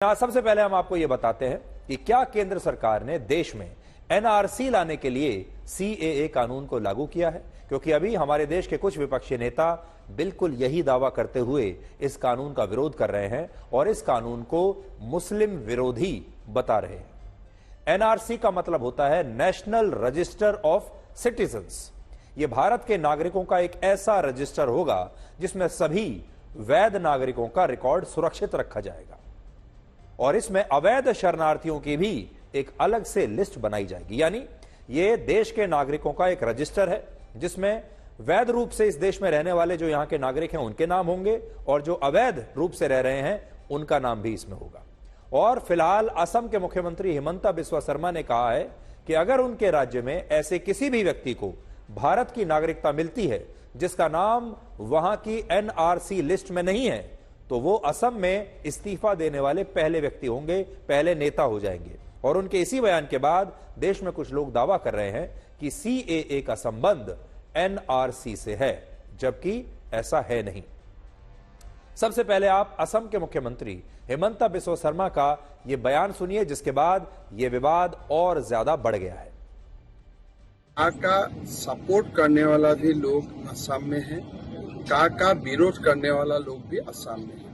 सबसे पहले हम आपको यह बताते हैं कि क्या केंद्र सरकार ने देश में एनआरसी लाने के लिए सीएए कानून को लागू किया है, क्योंकि अभी हमारे देश के कुछ विपक्षी नेता बिल्कुल यही दावा करते हुए इस कानून का विरोध कर रहे हैं और इस कानून को मुस्लिम विरोधी बता रहे हैं। एनआरसी का मतलब होता है नेशनल रजिस्टर ऑफ सिटीजन्स। यह भारत के नागरिकों का एक ऐसा रजिस्टर होगा जिसमें सभी वैध नागरिकों का रिकॉर्ड सुरक्षित रखा जाएगा और इसमें अवैध शरणार्थियों की भी एक अलग से लिस्ट बनाई जाएगी। यानी यह देश के नागरिकों का एक रजिस्टर है जिसमें वैध रूप से इस देश में रहने वाले जो यहां के नागरिक हैं उनके नाम होंगे और जो अवैध रूप से रह रहे हैं उनका नाम भी इसमें होगा। और फिलहाल असम के मुख्यमंत्री हिमंता बिस्वा शर्मा ने कहा है कि अगर उनके राज्य में ऐसे किसी भी व्यक्ति को भारत की नागरिकता मिलती है जिसका नाम वहां की एनआरसी लिस्ट में नहीं है, तो वो असम में इस्तीफा देने वाले पहले व्यक्ति होंगे, पहले नेता हो जाएंगे। और उनके इसी बयान के बाद देश में कुछ लोग दावा कर रहे हैं कि सीएए का संबंध एनआरसी से है, जबकि ऐसा है नहीं। सबसे पहले आप असम के मुख्यमंत्री हिमंता बिस्वा शर्मा का यह बयान सुनिए, जिसके बाद यह विवाद और ज्यादा बढ़ गया है। का सपोर्ट करने वाला भी लोग असम में है, का विरोध करने वाला लोग भी असम में है।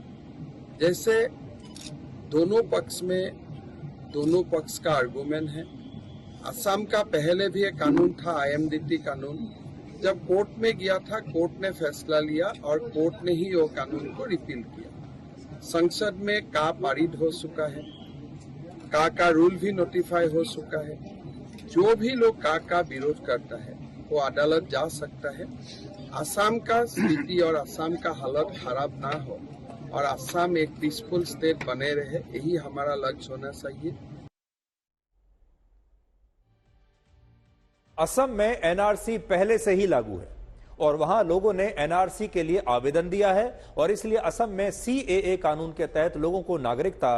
जैसे दोनों पक्ष का आर्गुमेंट है। असम का पहले भी एक कानून था, आईएमडीटी कानून। जब कोर्ट में गया था, कोर्ट ने फैसला लिया और कोर्ट ने ही वो कानून को रिपील किया। संसद में का पारित हो चुका है, का रूल भी नोटिफाई हो चुका है। जो भी लोग का विरोध करता है वो अदालत जा सकता है। असम का स्थिति और असम का हालत खराब ना हो और असम एक पीसफुल स्टेट बने रहे, यही हमारा लक्ष्य होना चाहिए। असम में एनआरसी पहले से ही लागू है और वहां लोगों ने एनआरसी के लिए आवेदन दिया है और इसलिए असम में सीएए कानून के तहत लोगों को नागरिकता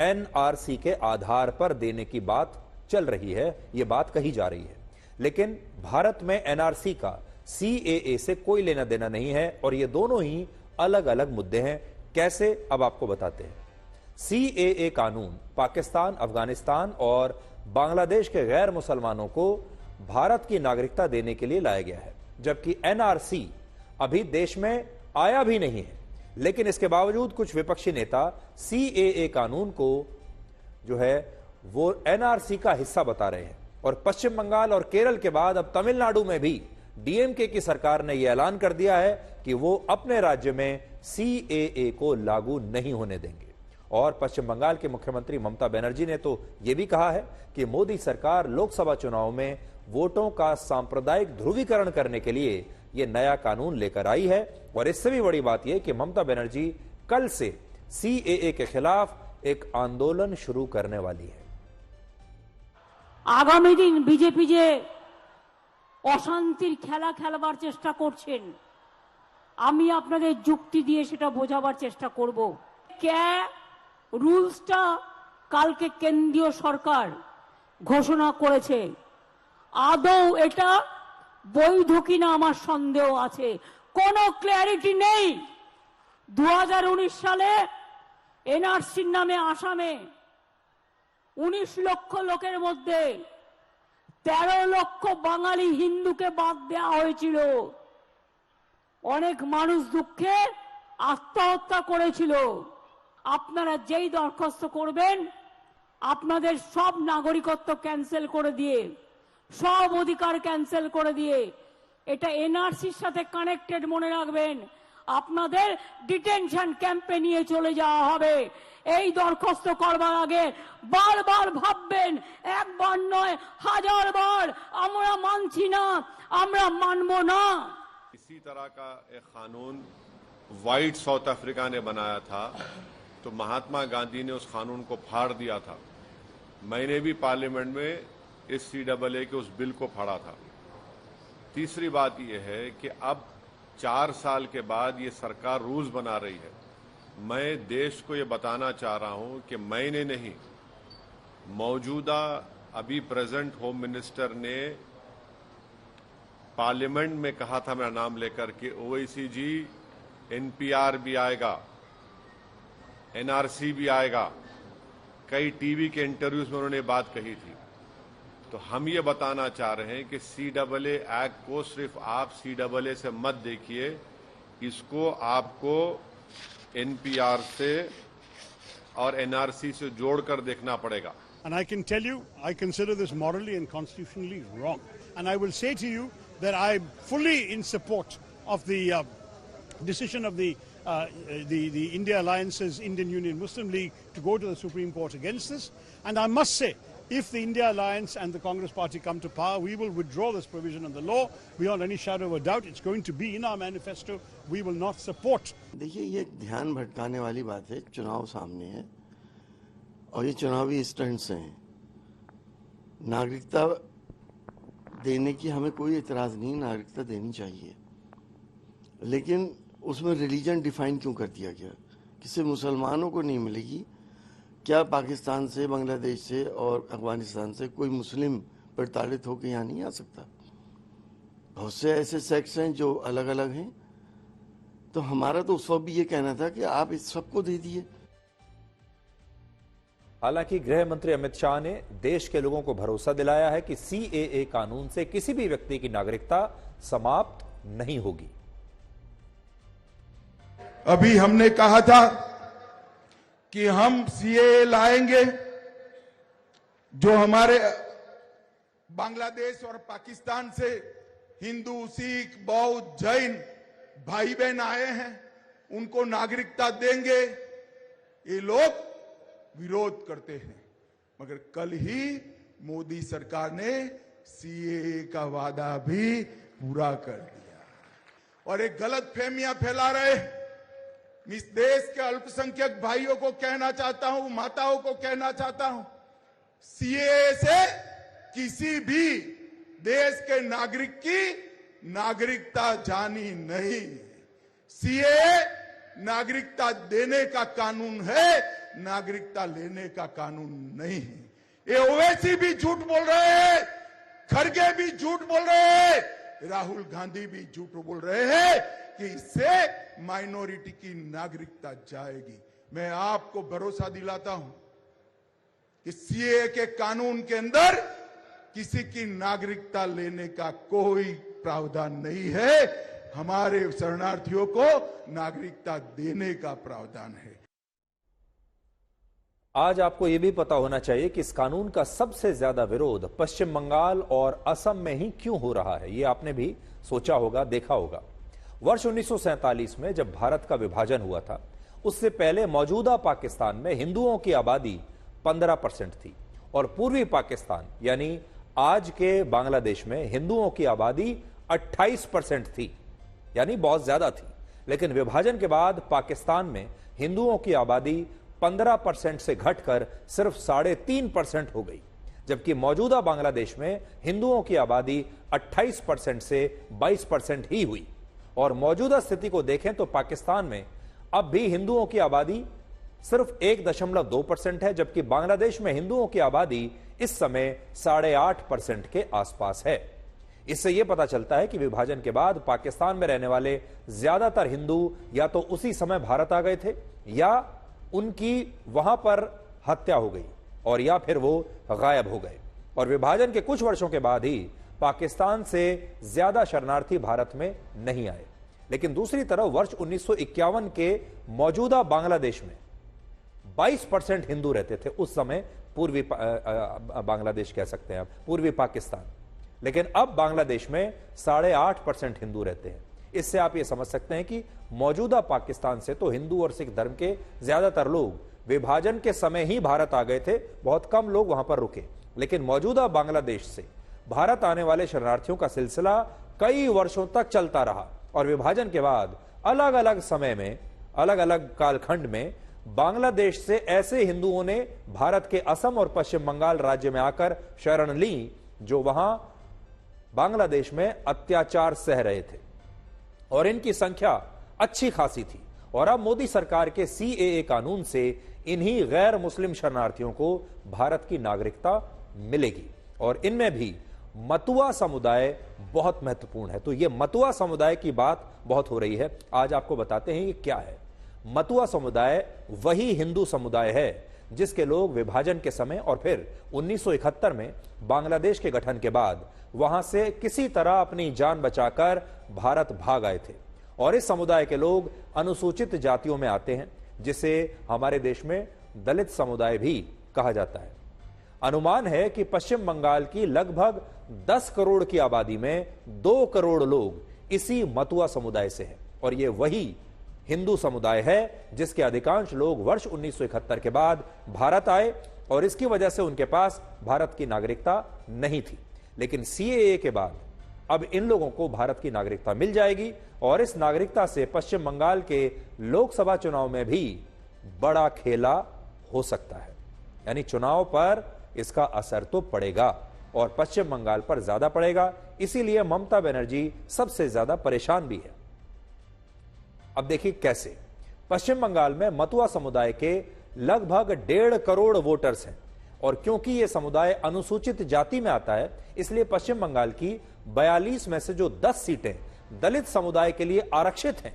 एनआरसी के आधार पर देने की बात चल रही है, यह बात कही जा रही है। लेकिन भारत में एनआरसी का सीएए से कोई लेना देना नहीं है और ये दोनों ही अलग अलग मुद्दे हैं। कैसे, अब आपको बताते हैं। सीएए कानून पाकिस्तान, अफगानिस्तान और बांग्लादेश के गैर मुसलमानों को भारत की नागरिकता देने के लिए लाया गया है, जबकि एनआरसी अभी देश में आया भी नहीं है। लेकिन इसके बावजूद कुछ विपक्षी नेता सीएए कानून को जो है वो एनआरसी का हिस्सा बता रहे हैं और पश्चिम बंगाल और केरल के बाद अब तमिलनाडु में भी डीएमके की सरकार ने यह ऐलान कर दिया है कि वो अपने राज्य में सीएए को लागू नहीं होने देंगे। और पश्चिम बंगाल के मुख्यमंत्री ममता बनर्जी ने तो यह भी कहा है कि मोदी सरकार लोकसभा चुनाव में वोटों का सांप्रदायिक ध्रुवीकरण करने के लिए यह नया कानून लेकर आई है। और इससे भी बड़ी बात यह कि ममता बनर्जी कल से सीएए के खिलाफ एक आंदोलन शुरू करने वाली है। आगामी दिन बीजेपी जे अशांतिर खेला खेलবার চেষ্টা করছেন, আমি আপনাদের যুক্তি দিয়ে সেটা বোঝাবার চেষ্টা করব। রুলসটা কালকে কেন্দ্রীয় সরকার ঘোষণা করেছে, আদৌ এটা বৈধ কিনা আমার সন্দেহ আছে, কোনো ক্ল্যারিটি নেই। 2019 সালে এনআরসির নামে আসামে 19 লক্ষ লোকের মধ্যে 13 লক্ষ বাঙালি হিন্দুকে বাদ দেওয়া হয়েছিল। অনেক মানুষ দুঃখে আত্মহত্যা করেছিল। আপনারা যেই দরখাস্ত করবেন আপনাদের সব নাগরিকত্ব ক্যান্সেল করে দিয়ে, সব অধিকার ক্যান্সেল করে দিয়ে, এটা এনআরসির সাথে কানেক্টেড মনে রাখবেন, আপনাদের ডিটেনশন ক্যাম্পে নিয়ে চলে যাওয়া হবে। এই দরখাস্ত করবার আগে বারবার ভাববেন, একবার নয় হাজার বার। আমরা মানছি না, আমরা মানব না। इसी तरह का एक कानून व्हाइट साउथ अफ्रीका ने बनाया था, तो महात्मा गांधी ने उस कानून को फाड़ दिया था। मैंने भी पार्लियामेंट में इस सीएए के उस बिल को फाड़ा था। तीसरी बात यह है कि अब 4 साल के बाद ये सरकार रूल्स बना रही है। मैं देश को ये बताना चाह रहा हूं कि मैंने नहीं, मौजूदा अभी प्रेजेंट होम मिनिस्टर ने पार्लियामेंट में कहा था, मेरा नाम लेकर के, ओवैसी जी एनपीआर भी आएगा, एनआरसी भी आएगा, कई टीवी के इंटरव्यूज में उन्होंने बात कही थी। तो हम ये बताना चाह रहे हैं कि CAA एक्ट को सिर्फ आप CAA से मत देखिए, इसको आपको NPR से और NRC से जोड़कर देखना पड़ेगा। And I can tell you, I consider this morally and constitutionally wrong. And I will say to you that I'm fully in support of the decision of the India Alliance's Indian Union Muslim League to go to the Supreme Court against this. And I must say, if the India Alliance and the Congress Party come to power, we will withdraw this provision in the law beyond any shadow of a doubt. It's going to be in our manifesto. We will not support. देखिए, ये ध्यान भटकाने वाली बात है। चुनाव सामने है और ये चुनावी स्टंट्स हैं। नागरिकता देने की हमें कोई एतराज नहीं, नागरिकता देनी चाहिए, लेकिन उसमें रिलीजन डिफाइन क्यों कर दिया गया? किसी मुसलमानों को नहीं मिलेगी? क्या पाकिस्तान से, बांग्लादेश से और अफगानिस्तान से कोई मुस्लिम प्रताड़ित होकर यहाँ नहीं आ सकता? बहुत से ऐसे सेक्ट्स हैं जो अलग अलग हैं। तो हमारा तो उस वक्त भी ये कहना था कि आप इस सबको दे दिए। हालांकि गृह मंत्री अमित शाह ने देश के लोगों को भरोसा दिलाया है कि CAA कानून से किसी भी व्यक्ति की नागरिकता समाप्त नहीं होगी। अभी हमने कहा था कि हम CAA लाएंगे जो हमारे बांग्लादेश और पाकिस्तान से हिंदू, सिख, बौद्ध, जैन भाई बहन आए हैं, उनको नागरिकता देंगे। ये लोग विरोध करते हैं, मगर कल ही मोदी सरकार ने CAA का वादा भी पूरा कर दिया। और एक गलत फहमियां फैला रहे। इस देश के अल्पसंख्यक भाइयों को कहना चाहता हूं, माताओं को कहना चाहता हूं, CAA से किसी भी देश के नागरिक की नागरिकता जानी नहीं। CAA नागरिकता देने का कानून है, नागरिकता लेने का कानून नहीं है। ये ओवैसी भी झूठ बोल रहे हैं, खड़गे भी झूठ बोल रहे हैं, राहुल गांधी भी झूठ बोल रहे हैं कि इससे माइनॉरिटी की नागरिकता जाएगी। मैं आपको भरोसा दिलाता हूं कि CAA के कानून के अंदर किसी की नागरिकता लेने का कोई प्रावधान नहीं है। हमारे शरणार्थियों को नागरिकता देने का प्रावधान है। आज आपको यह भी पता होना चाहिए कि इस कानून का सबसे ज्यादा विरोध पश्चिम बंगाल और असम में ही क्यों हो रहा है। यह आपने भी सोचा होगा, देखा होगा। वर्ष 1947 में जब भारत का विभाजन हुआ था, उससे पहले मौजूदा पाकिस्तान में हिंदुओं की आबादी 15% थी और पूर्वी पाकिस्तान यानी आज के बांग्लादेश में हिंदुओं की आबादी 28% थी, यानी बहुत ज्यादा थी। लेकिन विभाजन के बाद पाकिस्तान में हिंदुओं की आबादी 15% से घटकर सिर्फ 3.5% हो गई, जबकि मौजूदा बांग्लादेश में हिंदुओं की आबादी 28% से 22% ही हुई। और मौजूदा स्थिति को देखें तो पाकिस्तान में अब भी हिंदुओं की आबादी सिर्फ 1.2% है, जबकि बांग्लादेश में हिंदुओं की आबादी इस समय 8.5% के आसपास है। इससे यह पता चलता है कि विभाजन के बाद पाकिस्तान में रहने वाले ज्यादातर हिंदू या तो उसी समय भारत आ गए थे, या उनकी वहां पर हत्या हो गई, और या फिर वो गायब हो गए। और विभाजन के कुछ वर्षों के बाद ही पाकिस्तान से ज्यादा शरणार्थी भारत में नहीं आए। लेकिन दूसरी तरफ वर्ष 1951 के मौजूदा बांग्लादेश में 22% हिंदू रहते थे। उस समय पूर्वी बांग्लादेश कह सकते हैं आप, पूर्वी पाकिस्तान। लेकिन अब बांग्लादेश में 8.5% हिंदू रहते हैं। इससे आप ये समझ सकते हैं कि मौजूदा पाकिस्तान से तो हिंदू और सिख धर्म के ज्यादातर लोग विभाजन के समय ही भारत आ गए थे, बहुत कम लोग वहां पर रुके। लेकिन मौजूदा बांग्लादेश से भारत आने वाले शरणार्थियों का सिलसिला कई वर्षों तक चलता रहा और विभाजन के बाद अलग अलग समय में, अलग अलग कालखंड में बांग्लादेश से ऐसे हिंदुओं ने भारत के असम और पश्चिम बंगाल राज्य में आकर शरण ली जो वहां बांग्लादेश में अत्याचार सह रहे थे, और इनकी संख्या अच्छी खासी थी। और अब मोदी सरकार के CAA कानून से इन्हीं गैर मुस्लिम शरणार्थियों को भारत की नागरिकता मिलेगी, और इनमें भी मतुआ समुदाय बहुत महत्वपूर्ण है। तो यह मतुआ समुदाय की बात बहुत हो रही है। आज आपको बताते हैं ये क्या है। मतुआ समुदाय वही हिंदू समुदाय है जिसके लोग विभाजन के समय और फिर 1971 में बांग्लादेश के गठन के बाद वहां से किसी तरह अपनी जान बचाकर भारत भाग आए थे। और इस समुदाय के लोग अनुसूचित जातियों में आते हैं, जिसे हमारे देश में दलित समुदाय भी कहा जाता है। अनुमान है कि पश्चिम बंगाल की लगभग 10 करोड़ की आबादी में 2 करोड़ लोग इसी मतुआ समुदाय से हैं। और यह वही हिंदू समुदाय है जिसके अधिकांश लोग वर्ष 1971 के बाद भारत आए और इसकी वजह से उनके पास भारत की नागरिकता नहीं थी। लेकिन सीएए के बाद अब इन लोगों को भारत की नागरिकता मिल जाएगी और इस नागरिकता से पश्चिम बंगाल के लोकसभा चुनाव में भी बड़ा खेला हो सकता है। यानी चुनाव पर इसका असर तो पड़ेगा और पश्चिम बंगाल पर ज्यादा पड़ेगा। इसीलिए ममता बनर्जी सबसे ज्यादा परेशान भी है। अब देखिए कैसे। पश्चिम बंगाल में मतुआ समुदाय के लगभग 1.5 करोड़ वोटर्स हैं और क्योंकि यह समुदाय अनुसूचित जाति में आता है, इसलिए पश्चिम बंगाल की 42 में से जो 10 सीटें दलित समुदाय के लिए आरक्षित हैं,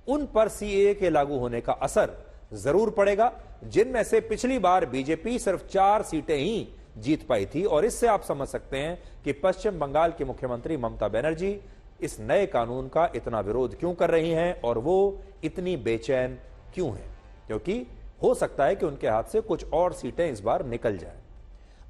उन पर सीएए के लागू होने का असर जरूर पड़ेगा, जिनमें से पिछली बार बीजेपी सिर्फ 4 सीटें ही जीत पाई थी। और इससे आप समझ सकते हैं कि पश्चिम बंगाल की मुख्यमंत्री ममता बनर्जी इस नए कानून का इतना विरोध क्यों कर रही हैं और वो इतनी बेचैन क्यों हैं, क्योंकि हो सकता है कि उनके हाथ से कुछ और सीटें इस बार निकल जाएं।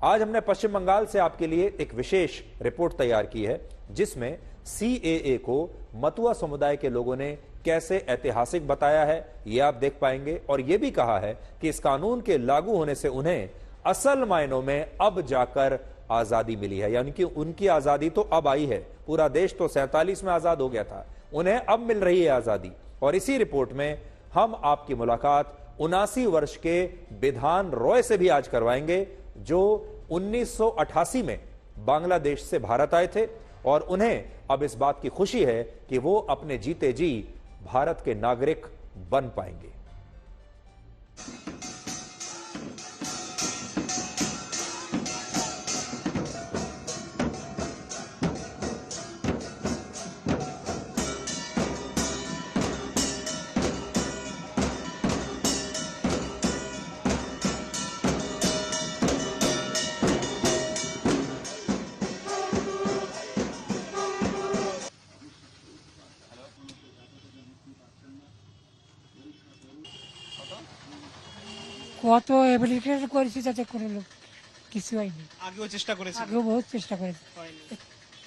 आज हमने पश्चिम बंगाल से आपके लिए एक विशेष रिपोर्ट तैयार की है, जिसमें सीएए को मतुआ समुदाय के लोगों ने कैसे ऐतिहासिक बताया है, यह आप देख पाएंगे। और यह भी कहा है कि इस कानून के लागू होने से उन्हें असल मायनों में अब जाकर आजादी मिली है, यानी कि उनकी आजादी तो अब आई है। पूरा देश तो 47 में आजाद हो गया था, उन्हें अब मिल रही है आजादी। और इसी रिपोर्ट में हम आपकी मुलाकात 79 वर्ष के विधान रॉय से भी आज करवाएंगे, जो 1988 में बांग्लादेश से भारत आए थे और उन्हें अब इस बात की खुशी है कि वो अपने जीते जी भारत के नागरिक बन पाएंगे। কত অ্যাপ্লিকেশন করেছি যাতে কোনো লোক কিছু হয়নি। আগেও চেষ্টা করেছি, আগেও বহুত চেষ্টা করেছি,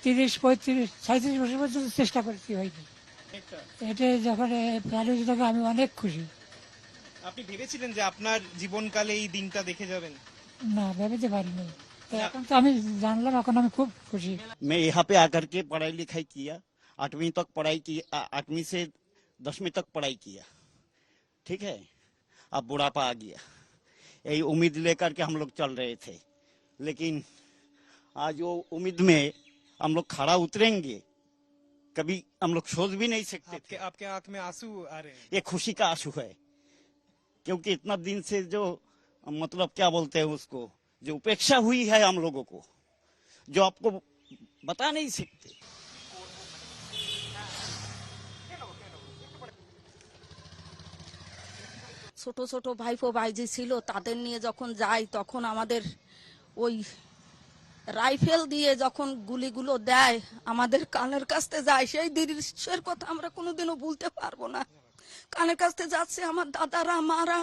30, 35, 37 বছর পর্যন্ত চেষ্টা করেছি, হয়নি। এটা যখন প্রাণী তখন আমি অনেক খুশি। আপনি ভেবেছিলেন যে আপনার জীবনকালে এই দিনটা দেখে যাবেন? না, ভেবেতে পারিনি। তো এখন তো আমি জানলাম, এখন আমি খুব খুশি। मैं यहाँ पे आकर के पढ़ाई लिखाई किया, 8वीं तक पढ़ाई की, 8वीं से 10वीं तक पढ़ाई किया, ठीक है। अब बुढ़ापा आ गया, यही उम्मीद लेकर के हम लोग चल रहे थे, लेकिन आज वो उम्मीद में हम लोग खड़ा उतरेंगे कभी हम लोग सोच भी नहीं सकते थे। आपके आंख में आंसू आ रहे हैं? ये खुशी का आंसू है, क्योंकि इतना दिन से जो मतलब क्या बोलते हैं उसको, जो उपेक्षा हुई है हम लोगों को, जो आपको बता नहीं सकते। ছোট ছোট ভাইপো ভাইজি ছিল, তাদের নিয়ে যখন যাই তখন আমাদের ওই রাইফেল দিয়ে যখন গুলিগুলো দেয় আমাদের কানের কাছে যায়, সেই দৃশ্যের কথা আমরা কোনোদিনও ভুলতে পারবো না। কানের কাছে যাচ্ছে আমার দাদারা, মারা,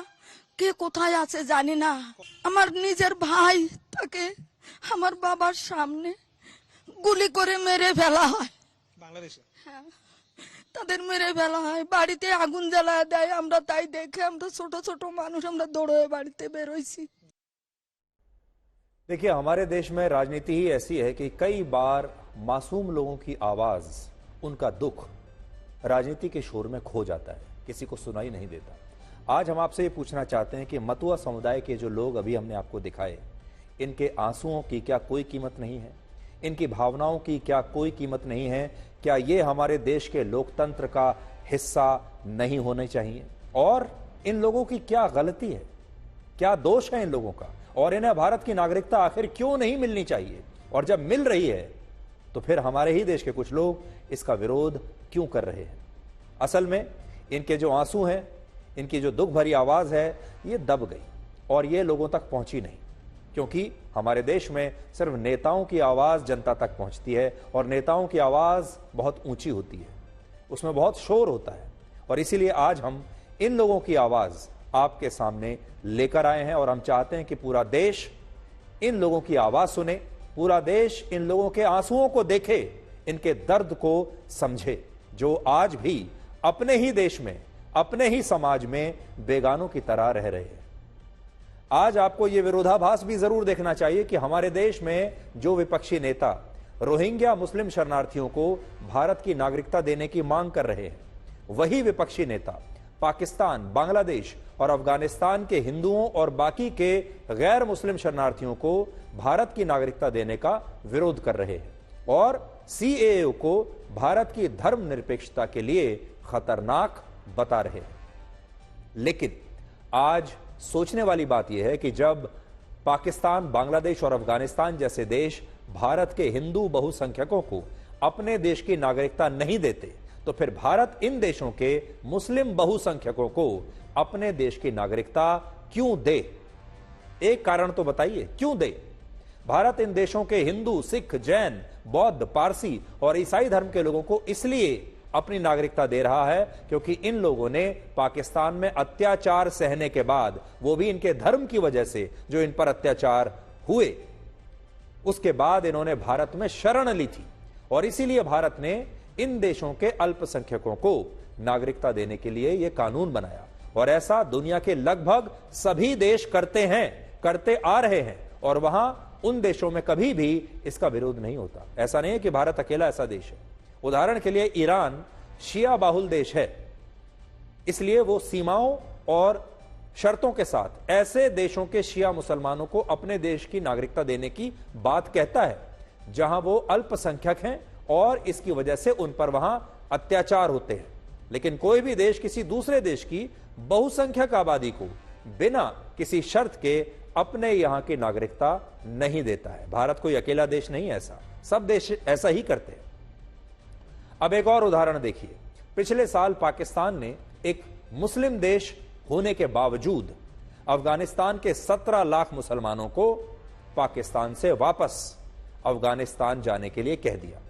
কে কোথায় আছে জানি না। আমার নিজের ভাই, তাকে আমার বাবার সামনে গুলি করে মেরে ফেলা হয় বাংলাদেশে। হ্যাঁ, তাদের মেরে ফেলা হয়, বাড়িতে আগুন জ্বালা দেয়। আমরা তাই দেখে আমরা ছোট ছোট মানুষ আমরা দৌড়ে বাড়িতে বেরোইছি। देखिए, हमारे देश में राजनीति ही ऐसी है कि कई बार मासूम लोगों की आवाज, उनका दुख राजनीति के शोर में खो जाता है, किसी को सुनाई नहीं देता। आज हम आपसे ये पूछना चाहते हैं कि मतुआ समुदाय के जो लोग अभी हमने आपको दिखाए, इनके आंसुओं की क्या कोई कीमत नहीं है? इनकी भावनाओं की क्या कोई कीमत नहीं है? क्या ये हमारे देश के लोकतंत्र का हिस्सा नहीं होने चाहिए? और इन लोगों की क्या गलती है, क्या दोष है इन लोगों का, और इन्हें भारत की नागरिकता आखिर क्यों नहीं मिलनी चाहिए? और जब मिल रही है तो फिर हमारे ही देश के कुछ लोग इसका विरोध क्यों कर रहे हैं? असल में इनके जो आंसू हैं, इनकी जो दुख भरी आवाज है, ये दब गई। और ये लोगों तक पहुंची नहीं, क्योंकि हमारे देश में सिर्फ नेताओं की आवाज जनता तक पहुंचती है और नेताओं की आवाज बहुत ऊंची होती है, उसमें बहुत शोर होता है। और इसीलिए आज हम इन लोगों की आवाज आपके सामने लेकर आए हैं और हम चाहते हैं कि पूरा देश इन लोगों की आवाज सुने, पूरा देश इन लोगों के आंसुओं को देखे, इनके दर्द को समझे, जो आज भी अपने ही देश में, अपने ही समाज में बेगानों की तरह रह रहे हैं। आज आपको यह विरोधाभास भी जरूर देखना चाहिए कि हमारे देश में जो विपक्षी नेता रोहिंग्या मुस्लिम शरणार्थियों को भारत की नागरिकता देने की मांग कर रहे हैं, वही विपक्षी नेता पाकिस्तान, बांग्लादेश और अफगानिस्तान के हिंदुओं और बाकी के गैर मुस्लिम शरणार्थियों को भारत की नागरिकता देने का विरोध कर रहे हैं और सीएए को भारत की धर्मनिरपेक्षता के लिए खतरनाक बता रहे हैं। लेकिन आज सोचने वाली बात यह है कि जब पाकिस्तान, बांग्लादेश और अफगानिस्तान जैसे देश भारत के हिंदू बहुसंख्यकों को अपने देश की नागरिकता नहीं देते, तो फिर भारत इन देशों के मुस्लिम बहुसंख्यकों को अपने देश की नागरिकता क्यों दे? एक कारण तो बताइए, क्यों दे? भारत इन देशों के हिंदू, सिख, जैन, बौद्ध, पारसी और ईसाई धर्म के लोगों को इसलिए अपनी नागरिकता दे रहा है क्योंकि इन लोगों ने पाकिस्तान में अत्याचार सहने के बाद, वो भी इनके धर्म की वजह से जो इन पर अत्याचार हुए, उसके बाद इन्होंने भारत में शरण ली थी और इसीलिए भारत ने इन देशों के अल्पसंख्यकों को नागरिकता देने के लिए यह कानून बनाया। और ऐसा दुनिया के लगभग सभी देश करते हैं, करते आ रहे हैं और वहां उन देशों में कभी भी इसका विरोध नहीं होता। ऐसा नहीं है कि भारत अकेला ऐसा देश है। उदाहरण के लिए ईरान शिया बाहुल देश है, इसलिए वो सीमाओं और शर्तों के साथ ऐसे देशों के शिया मुसलमानों को अपने देश की नागरिकता देने की बात कहता है जहां वो अल्पसंख्यक हैं और इसकी वजह से उन पर वहां अत्याचार होते हैं। लेकिन कोई भी देश किसी दूसरे देश की बहुसंख्यक आबादी को बिना किसी शर्त के अपने यहां की नागरिकता नहीं देता है। भारत कोई अकेला देश नहीं है, ऐसा सब देश ऐसा ही करते हैं। अब एक और उदाहरण देखिए, पिछले साल पाकिस्तान ने एक मुस्लिम देश होने के बावजूद अफगानिस्तान के 17 लाख मुसलमानों को पाकिस्तान से वापस अफगानिस्तान जाने के लिए कह दिया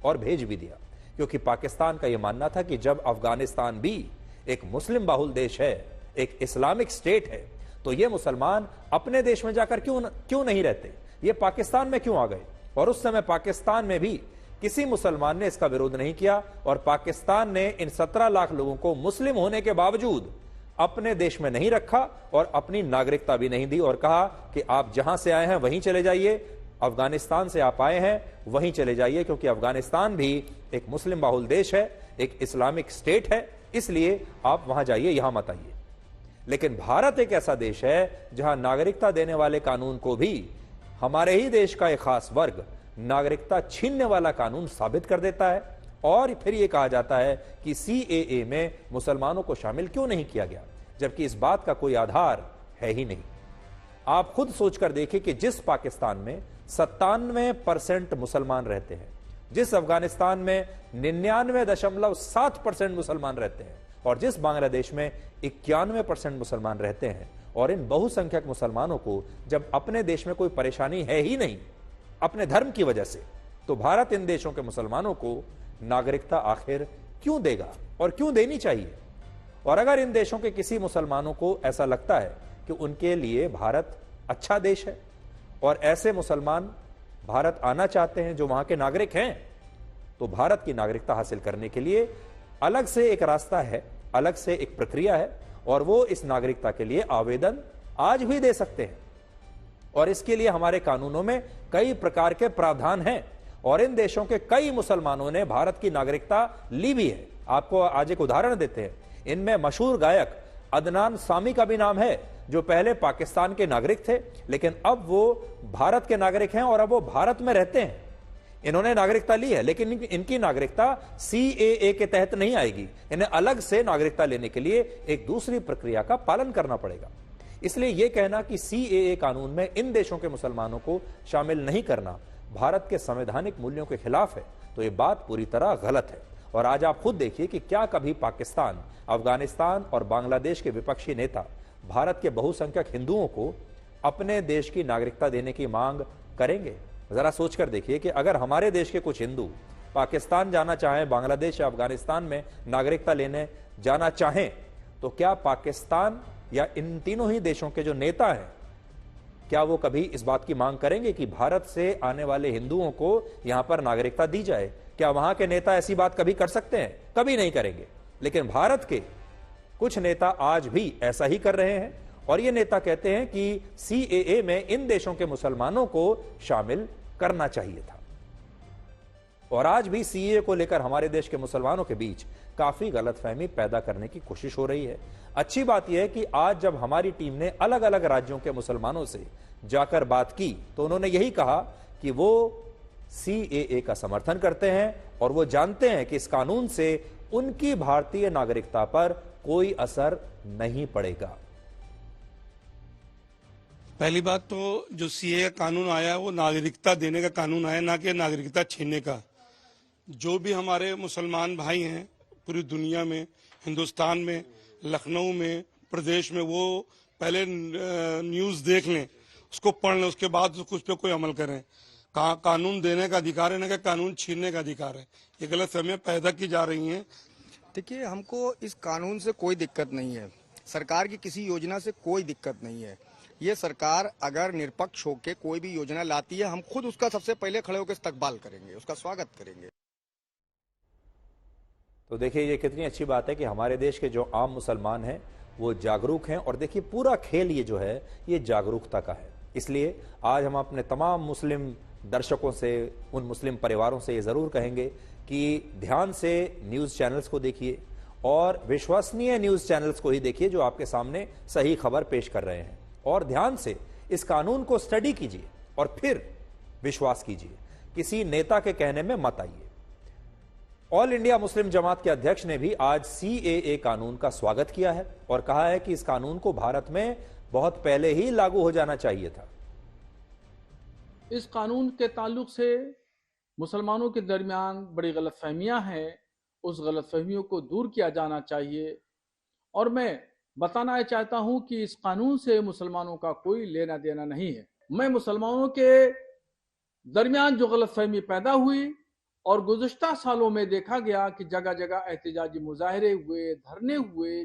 और भेज भी दिया, क्योंकि पाकिस्तान का यह मानना था कि जब अफगानिस्तान भी एक मुस्लिम बाहुल देश है, एक इस्लामिक स्टेट है, तो ये मुसलमान अपने देश में जाकर क्यों नहीं रहते, ये पाकिस्तान में क्यों आ गए। और उस समय पाकिस्तान में भी किसी मुसलमान ने इसका विरोध नहीं किया और पाकिस्तान ने इन 17 लाख लोगों को मुस्लिम होने के बावजूद अपने देश में नहीं रखा और अपनी नागरिकता भी नहीं दी और कहा कि आप जहां से आए हैं वहीं चले जाइए, अफगानिस्तान से आप आए हैं वहीं चले जाइए, क्योंकि अफगानिस्तान भी एक मुस्लिम बाहुल देश है, एक इस्लामिक स्टेट है, इसलिए आप वहां जाइए, यहां मत आइए। लेकिन भारत एक ऐसा देश है जहां नागरिकता देने वाले कानून को भी हमारे ही देश का एक खास वर्ग नागरिकता छीनने वाला कानून साबित कर देता है और फिर यह कहा जाता है कि सीएए में मुसलमानों को शामिल क्यों नहीं किया गया, जबकि इस बात का कोई आधार है ही नहीं। आप खुद सोचकर देखिए कि जिस पाकिस्तान में 97% मुसलमान रहते हैं, जिस अफगानिस्तान में 99.7% मुसलमान रहते हैं और जिस बांग्लादेश में 91% मुसलमान रहते हैं, और इन बहुसंख्यक मुसलमानों को जब अपने देश में कोई परेशानी है ही नहीं अपने धर्म की वजह से, तो भारत इन देशों के मुसलमानों को नागरिकता आखिर क्यों देगा और क्यों देनी चाहिए। और अगर इन देशों के किसी मुसलमानों को ऐसा लगता है कि उनके लिए भारत अच्छा देश है और ऐसे मुसलमान भारत आना चाहते हैं जो वहां के नागरिक हैं, तो भारत की नागरिकता हासिल करने के लिए अलग से एक रास्ता है, अलग से एक प्रक्रिया है और वो इस नागरिकता के लिए आवेदन आज भी दे सकते हैं। और इसके लिए हमारे कानूनों में कई प्रकार के प्रावधान हैं और इन देशों के कई मुसलमानों ने भारत की नागरिकता ली भी है। आपको आज एक उदाहरण देते हैं, इनमें मशहूर गायक अदनान सामी का भी नाम है, जो पहले पाकिस्तान के नागरिक थे लेकिन अब वो भारत के नागरिक हैं और अब वो भारत में रहते हैं। इन्होंने नागरिकता ली है लेकिन इनकी नागरिकता सीएए के तहत नहीं आएगी, इन्हें अलग से नागरिकता लेने के लिए एक दूसरी प्रक्रिया का पालन करना पड़ेगा। इसलिए यह कहना कि सीएए कानून में इन देशों के मुसलमानों को शामिल नहीं करना भारत के संवैधानिक मूल्यों के खिलाफ है, तो यह बात पूरी तरह गलत है। और आज आप खुद देखिए कि क्या कभी पाकिस्तान, अफगानिस्तान और बांग्लादेश के विपक्षी नेता भारत के बहुसंख्यक हिंदुओं को अपने देश की नागरिकता देने की मांग करेंगे? जरा सोचकर देखिए कि अगर हमारे देश के कुछ हिंदू पाकिस्तान जाना चाहें, बांग्लादेश या अफगानिस्तान में नागरिकता लेने जाना चाहें, तो क्या पाकिस्तान या इन तीनों ही देशों के जो नेता हैं, क्या वो कभी इस बात की मांग करेंगे कि भारत से आने वाले हिंदुओं को यहां पर नागरिकता दी जाए? क्या वहां के नेता ऐसी बात कभी कर सकते हैं? कभी नहीं करेंगे। लेकिन भारत के कुछ नेता आज भी ऐसा ही कर रहे हैं और ये नेता कहते हैं कि सीएए में इन देशों के मुसलमानों को शामिल करना चाहिए था। और आज भी सीएए को लेकर हमारे देश के मुसलमानों के बीच काफी गलतफहमी पैदा करने की कोशिश हो रही है। अच्छी बात यह है कि आज जब हमारी टीम ने अलग अलग राज्यों के मुसलमानों से जाकर बात की तो उन्होंने यही कहा कि वो सीएए का समर्थन करते हैं और वो जानते हैं कि इस कानून से उनकी भारतीय नागरिकता पर कोई असर नहीं पड़ेगा। पहली बात तो जो सीए का कानून आया वो नागरिकता देने का कानून आया, ना कि नागरिकता छीनने का। जो भी हमारे मुसलमान भाई हैं पूरी दुनिया में, हिंदुस्तान में, लखनऊ में, प्रदेश में, वो पहले न्यूज़ देख लें, उसको पढ़ लें, उसके बाद उस पर कोई अमल करें। कानून देने का अधिकार है, ना कि कानून छीनने का अधिकार है। ये गलत फहमियां पैदा की जा रही हैं। देखिए, हमको इस कानून से कोई दिक्कत नहीं है, सरकार की किसी योजना से कोई दिक्कत नहीं है। ये सरकार अगर निरपक्ष होकर कोई भी योजना लाती है, हम खुद उसका सबसे पहले खड़े होकर इस्तकबाल करेंगे, उसका स्वागत करेंगे। तो देखिए, ये कितनी अच्छी बात है कि हमारे देश के जो आम मुसलमान हैं वो जागरूक हैं। और देखिए, पूरा खेल ये जो है ये जागरूकता का है। इसलिए आज हम अपने तमाम मुस्लिम दर्शकों से, उन मुस्लिम परिवारों से ये जरूर कहेंगे कि ध्यान से न्यूज चैनल्स को देखिए और विश्वसनीय न्यूज चैनल्स को ही देखिए जो आपके सामने सही खबर पेश कर रहे हैं, और ध्यान से इस कानून को स्टडी कीजिए और फिर विश्वास कीजिए। किसी नेता के कहने में मत आइए। ऑल इंडिया मुस्लिम जमात के अध्यक्ष ने भी आज सीएए कानून का स्वागत किया है और कहा है कि इस कानून को भारत में बहुत पहले ही लागू हो जाना चाहिए था। इस कानून के ताल्लुक से मुसलमानों के दरमियान बड़ी गलतफहमियां हैं, उस गलतफहमियों को दूर किया जाना चाहिए। और मैं बताना चाहता हूं कि इस कानून से मुसलमानों का कोई लेना देना नहीं है। मैं मुसलमानों के दरमियान जो गलतफहमी पैदा हुई और गुज़श्ता सालों में देखा गया कि जगह जगह एहतजाजी मुजाहरे हुए, धरने हुए,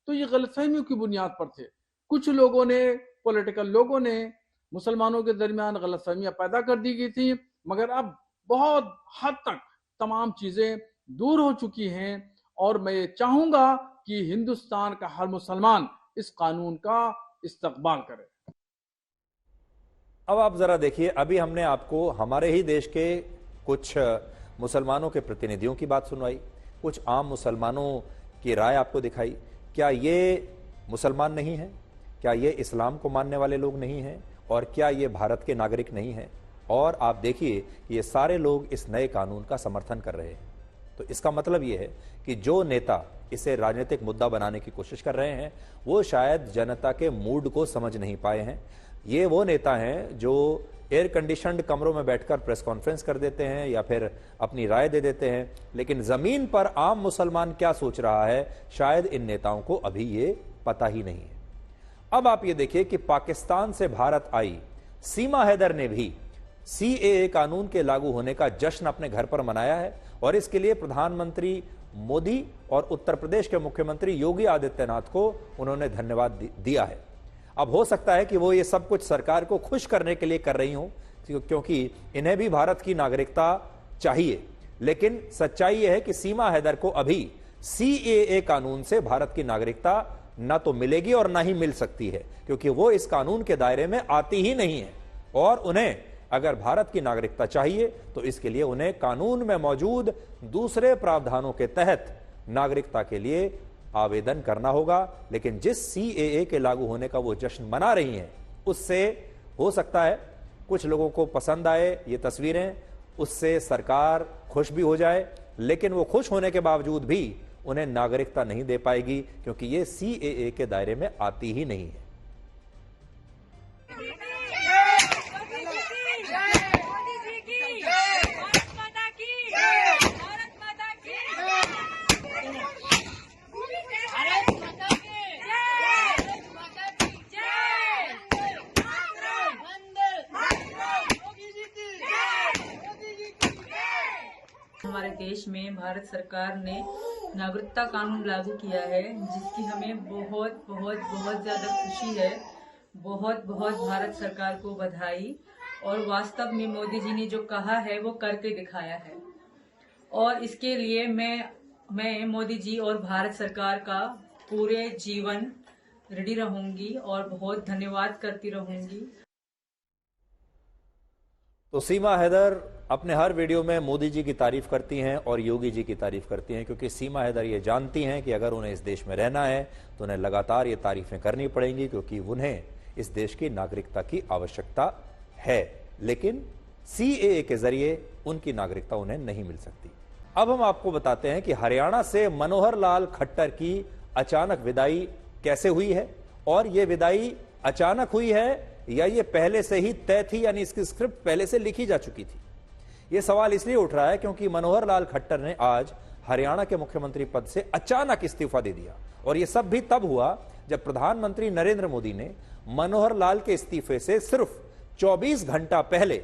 तो ये गलतफहमियों की बुनियाद पर थे। कुछ लोगों ने, पॉलिटिकल लोगों ने मुसलमानों के दरमियान गलतफहमियां पैदा कर दी गई थी, मगर अब बहुत हद तक तमाम चीजें दूर हो चुकी हैं और मैं ये चाहूंगा कि हिंदुस्तान का हर मुसलमान इस कानून का इस्तकबाल करे। अब आप जरा देखिए, अभी हमने आपको हमारे ही देश के कुछ मुसलमानों के प्रतिनिधियों की बात सुनवाई, कुछ आम मुसलमानों की राय आपको दिखाई। क्या ये मुसलमान नहीं है? क्या ये इस्लाम को मानने वाले लोग नहीं हैं? और क्या ये भारत के नागरिक नहीं हैं? और आप देखिए कि ये सारे लोग इस नए कानून का समर्थन कर रहे हैं। तो इसका मतलब ये है कि जो नेता इसे राजनीतिक मुद्दा बनाने की कोशिश कर रहे हैं वो शायद जनता के मूड को समझ नहीं पाए हैं। ये वो नेता हैं जो एयर कंडीशनड कमरों में बैठकर प्रेस कॉन्फ्रेंस कर देते हैं या फिर अपनी राय दे देते हैं, लेकिन जमीन पर आम मुसलमान क्या सोच रहा है शायद इन नेताओं को अभी ये पता ही नहीं है। अब आप ये देखिए कि पाकिस्तान से भारत आई सीमा हैदर ने भी सीएए कानून के लागू होने का जश्न अपने घर पर मनाया है और इसके लिए प्रधानमंत्री मोदी और उत्तर प्रदेश के मुख्यमंत्री योगी आदित्यनाथ को उन्होंने धन्यवाद दिया है। अब हो सकता है कि वो ये सब कुछ सरकार को खुश करने के लिए कर रही हों, क्योंकि इन्हें भी भारत की नागरिकता चाहिए, लेकिन सच्चाई यह है कि सीमा हैदर को अभी सीएए कानून से भारत की नागरिकता ना तो मिलेगी और ना ही मिल सकती है, क्योंकि वो इस कानून के दायरे में आती ही नहीं है। और उन्हें अगर भारत की नागरिकता चाहिए तो इसके लिए उन्हें कानून में मौजूद दूसरे प्रावधानों के तहत नागरिकता के लिए आवेदन करना होगा। लेकिन जिस सीएए के लागू होने का वो जश्न मना रही हैं उससे हो सकता है कुछ लोगों को पसंद आए ये तस्वीरें, उससे सरकार खुश भी हो जाए, लेकिन वो खुश होने के बावजूद भी उन्हें नागरिकता नहीं दे पाएगी क्योंकि ये सीएए के दायरे में आती ही नहीं है। हमारे देश में भारत सरकार ने नागरिकता कानून लागू किया है, जिसकी हमें बहुत बहुत बहुत ज़्यादा खुशी है। बहुत बहुत भारत सरकार को बधाई। और वास्तव में मोदी जी ने जो कहा है वो करके दिखाया है, और इसके लिए मैं मोदी जी और भारत सरकार का पूरे जीवन रेडी रहूंगी और बहुत धन्यवाद करती रहूंगी। तो सीमा हैदर अपने हर वीडियो में मोदी जी की तारीफ करती हैं और योगी जी की तारीफ करती हैं, क्योंकि सीमा हैदर ये जानती हैं कि अगर उन्हें इस देश में रहना है तो उन्हें लगातार ये तारीफें करनी पड़ेंगी, क्योंकि उन्हें इस देश की नागरिकता की आवश्यकता है। लेकिन सीएए के जरिए उनकी नागरिकता उन्हें नहीं मिल सकती। अब हम आपको बताते हैं कि हरियाणा से मनोहर लाल खट्टर की अचानक विदाई कैसे हुई है, और यह विदाई अचानक हुई है या ये पहले से ही तय थी, यानी इसकी स्क्रिप्ट पहले से लिखी जा चुकी थी। यह सवाल इसलिए उठ रहा है क्योंकि मनोहर लाल खट्टर ने आज हरियाणा के मुख्यमंत्री पद से अचानक इस्तीफा दे दिया, और यह सब भी तब हुआ जब प्रधानमंत्री नरेंद्र मोदी ने मनोहर लाल के इस्तीफे से सिर्फ 24 घंटा पहले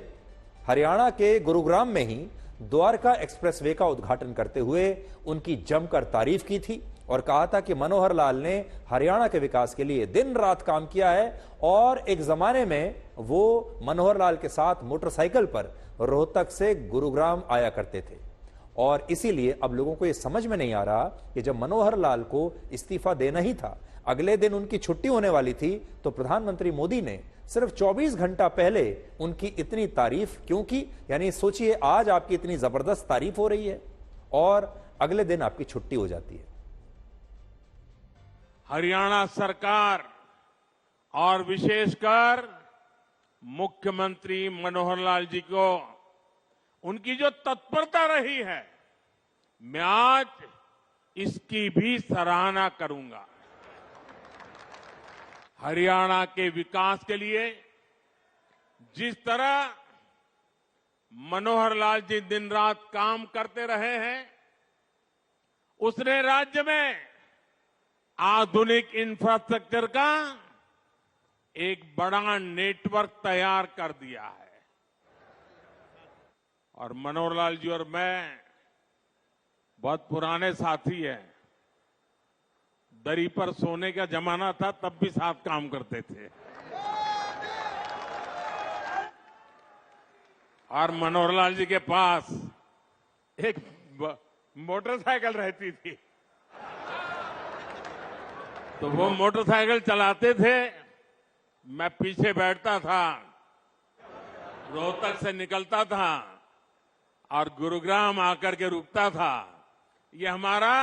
हरियाणा के गुरुग्राम में ही द्वारका एक्सप्रेसवे का उद्घाटन करते हुए उनकी जमकर तारीफ की थी और कहा था कि मनोहर लाल ने हरियाणा के विकास के लिए दिन रात काम किया है, और एक जमाने में वो मनोहर लाल के साथ मोटरसाइकिल पर रोहतक से गुरुग्राम आया करते थे। और इसीलिए अब लोगों को यह समझ में नहीं आ रहा कि जब मनोहर लाल को इस्तीफा देना ही था, अगले दिन उनकी छुट्टी होने वाली थी, तो प्रधानमंत्री मोदी ने सिर्फ 24 घंटा पहले उनकी इतनी तारीफ क्यों की। यानी सोचिए, आज आपकी इतनी जबरदस्त तारीफ हो रही है और अगले दिन आपकी छुट्टी हो जाती है। हरियाणा सरकार और विशेषकर मुख्यमंत्री मनोहर लाल जी को उनकी जो तत्परता रही है, मैं आज इसकी भी सराहना करूंगा। हरियाणा के विकास के लिए जिस तरह मनोहर लाल जी दिन रात काम करते रहे हैं, उसने राज्य में आधुनिक इंफ्रास्ट्रक्चर का एक बड़ा नेटवर्क तैयार कर दिया है। और मनोहर लाल जी और मैं बहुत पुराने साथी हैं। दरी पर सोने का जमाना था, तब भी साथ काम करते थे। और मनोहर लाल जी के पास एक मोटरसाइकिल रहती थी, तो वो मोटरसाइकिल चलाते थे, मैं पीछे बैठता था, रोहतक से निकलता था और गुरुग्राम आकर के रुकता था। ये हमारा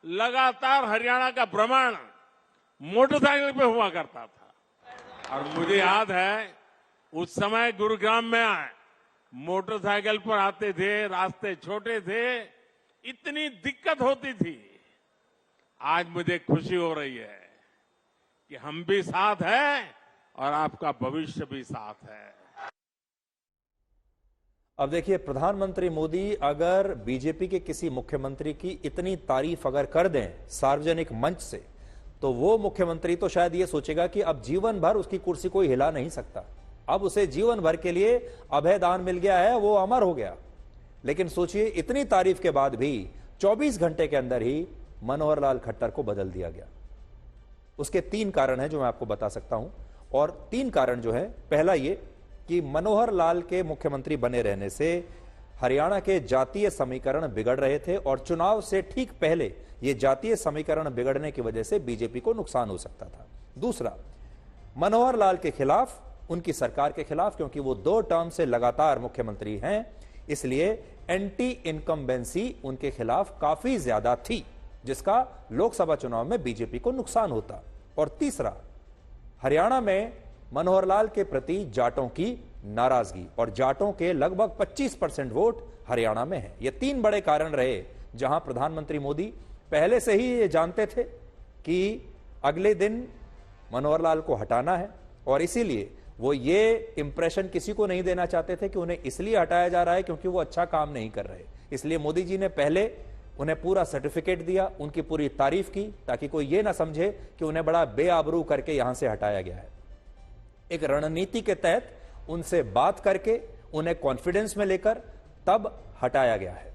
लगातार हरियाणा का भ्रमण मोटरसाइकिल पे हुआ करता था। और मुझे याद है उस समय गुरुग्राम में मोटरसाइकिल पर आते थे, रास्ते छोटे थे, इतनी दिक्कत होती थी। आज मुझे खुशी हो रही है कि हम भी साथ हैं और आपका भविष्य भी साथ है। अब देखिए, प्रधानमंत्री मोदी अगर बीजेपी के किसी मुख्यमंत्री की इतनी तारीफ अगर कर दें सार्वजनिक मंच से, तो वो मुख्यमंत्री तो शायद ये सोचेगा कि अब जीवन भर उसकी कुर्सी कोई हिला नहीं सकता, अब उसे जीवन भर के लिए अभयदान मिल गया है, वो अमर हो गया। लेकिन सोचिए, इतनी तारीफ के बाद भी 24 घंटे के अंदर ही मनोहर लाल खट्टर को बदल दिया गया। उसके 3 कारण हैं जो मैं आपको बता सकता हूं, और 3 कारण जो है, पहला ये कि मनोहर लाल के मुख्यमंत्री बने रहने से हरियाणा के जातीय समीकरण बिगड़ रहे थे, और चुनाव से ठीक पहले ये जातीय समीकरण बिगड़ने की वजह से बीजेपी को नुकसान हो सकता था। दूसरा, मनोहर लाल के खिलाफ, उनकी सरकार के खिलाफ, क्योंकि वो 2 टर्म से लगातार मुख्यमंत्री हैं, इसलिए एंटी इनकम्बेंसी उनके खिलाफ काफी ज्यादा थी, जिसका लोकसभा चुनाव में बीजेपी को नुकसान होता। और तीसरा, हरियाणा में मनोहर लाल के प्रति जाटों की नाराजगी, और जाटों के लगभग 25% वोट हरियाणा में है। ये 3 बड़े कारण रहे, जहां प्रधानमंत्री मोदी पहले से ही ये जानते थे कि अगले दिन मनोहर लाल को हटाना है, और इसीलिए वो ये इंप्रेशन किसी को नहीं देना चाहते थे कि उन्हें इसलिए हटाया जा रहा है क्योंकि वो अच्छा काम नहीं कर रहे। इसलिए मोदी जी ने पहले उन्हें पूरा सर्टिफिकेट दिया, उनकी पूरी तारीफ की, ताकि कोई ये ना समझे कि उन्हें बड़ा बेआबरू करके यहां से हटाया गया है। एक रणनीति के तहत उनसे बात करके, उन्हें कॉन्फिडेंस में लेकर तब हटाया गया है।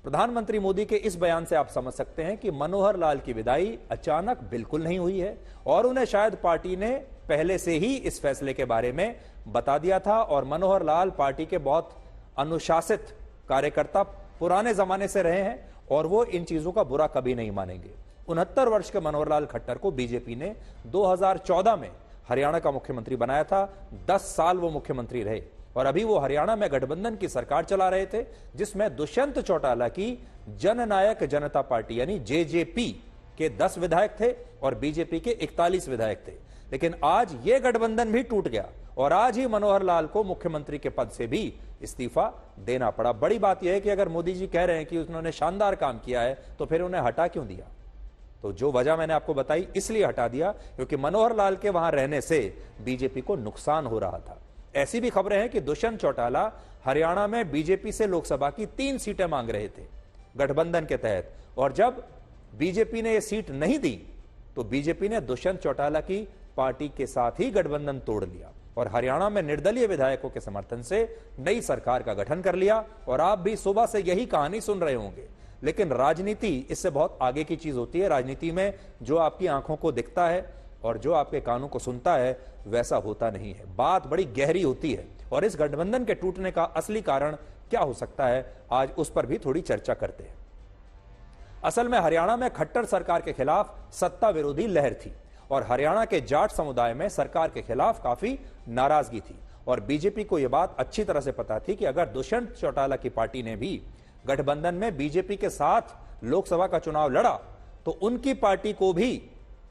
प्रधानमंत्री मोदी के इस बयान से आप समझ सकते हैं कि मनोहर लाल की विदाई अचानक बिल्कुल नहीं हुई है और उन्हें शायद पार्टी ने पहले से ही इस फैसले के बारे में बता दिया था। और मनोहर लाल पार्टी के बहुत अनुशासित कार्यकर्ता पुराने जमाने से रहे हैं और वो इन चीजों का बुरा कभी नहीं मानेंगे। 69 वर्ष के मनोहर लाल खट्टर को बीजेपी ने 2014 में हरियाणा का मुख्यमंत्री बनाया था। 10 साल वो मुख्यमंत्री रहे और अभी वो हरियाणा में गठबंधन की सरकार चला रहे थे, जिसमें दुष्यंत चौटाला की जननायक जनता पार्टी यानी जेजेपी के 10 विधायक थे और बीजेपी के 41 विधायक थे। लेकिन आज ये गठबंधन भी टूट गया और आज ही मनोहर लाल को मुख्यमंत्री के पद से भी इस्तीफा देना पड़ा। बड़ी बात यह है कि अगर मोदी जी कह रहे हैं कि उन्होंने शानदार काम किया है तो फिर उन्हें हटा क्यों दिया? तो जो वजह मैंने आपको बताई, इसलिए हटा दिया क्योंकि मनोहर लाल के वहां रहने से बीजेपी को नुकसान हो रहा था। ऐसी भी खबरें हैं कि दुष्यंत चौटाला हरियाणा में बीजेपी से लोकसभा की 3 सीटें मांग रहे थे गठबंधन के तहत, और जब बीजेपी ने यह सीट नहीं दी तो बीजेपी ने दुष्यंत चौटाला की पार्टी के साथ ही गठबंधन तोड़ लिया और हरियाणा में निर्दलीय विधायकों के समर्थन से नई सरकार का गठन कर लिया। और आप भी सुबह से यही कहानी सुन रहे होंगे, लेकिन राजनीति इससे बहुत आगे की चीज होती है। राजनीति में जो आपकी आंखों को दिखता है और जो आपके कानों को सुनता है वैसा होता नहीं है, बात बड़ी गहरी होती है। और इस गठबंधन के टूटने का असली कारण क्या हो सकता है, आज उस पर भी थोड़ी चर्चा करते हैं। असल में हरियाणा में खट्टर सरकार के खिलाफ सत्ता विरोधी लहर थी और हरियाणा के जाट समुदाय में सरकार के खिलाफ काफी नाराजगी थी और बीजेपी को यह बात अच्छी तरह से पता थी कि अगर दुष्यंत चौटाला की पार्टी ने भी गठबंधन में बीजेपी के साथ लोकसभा का चुनाव लड़ा तो उनकी पार्टी को भी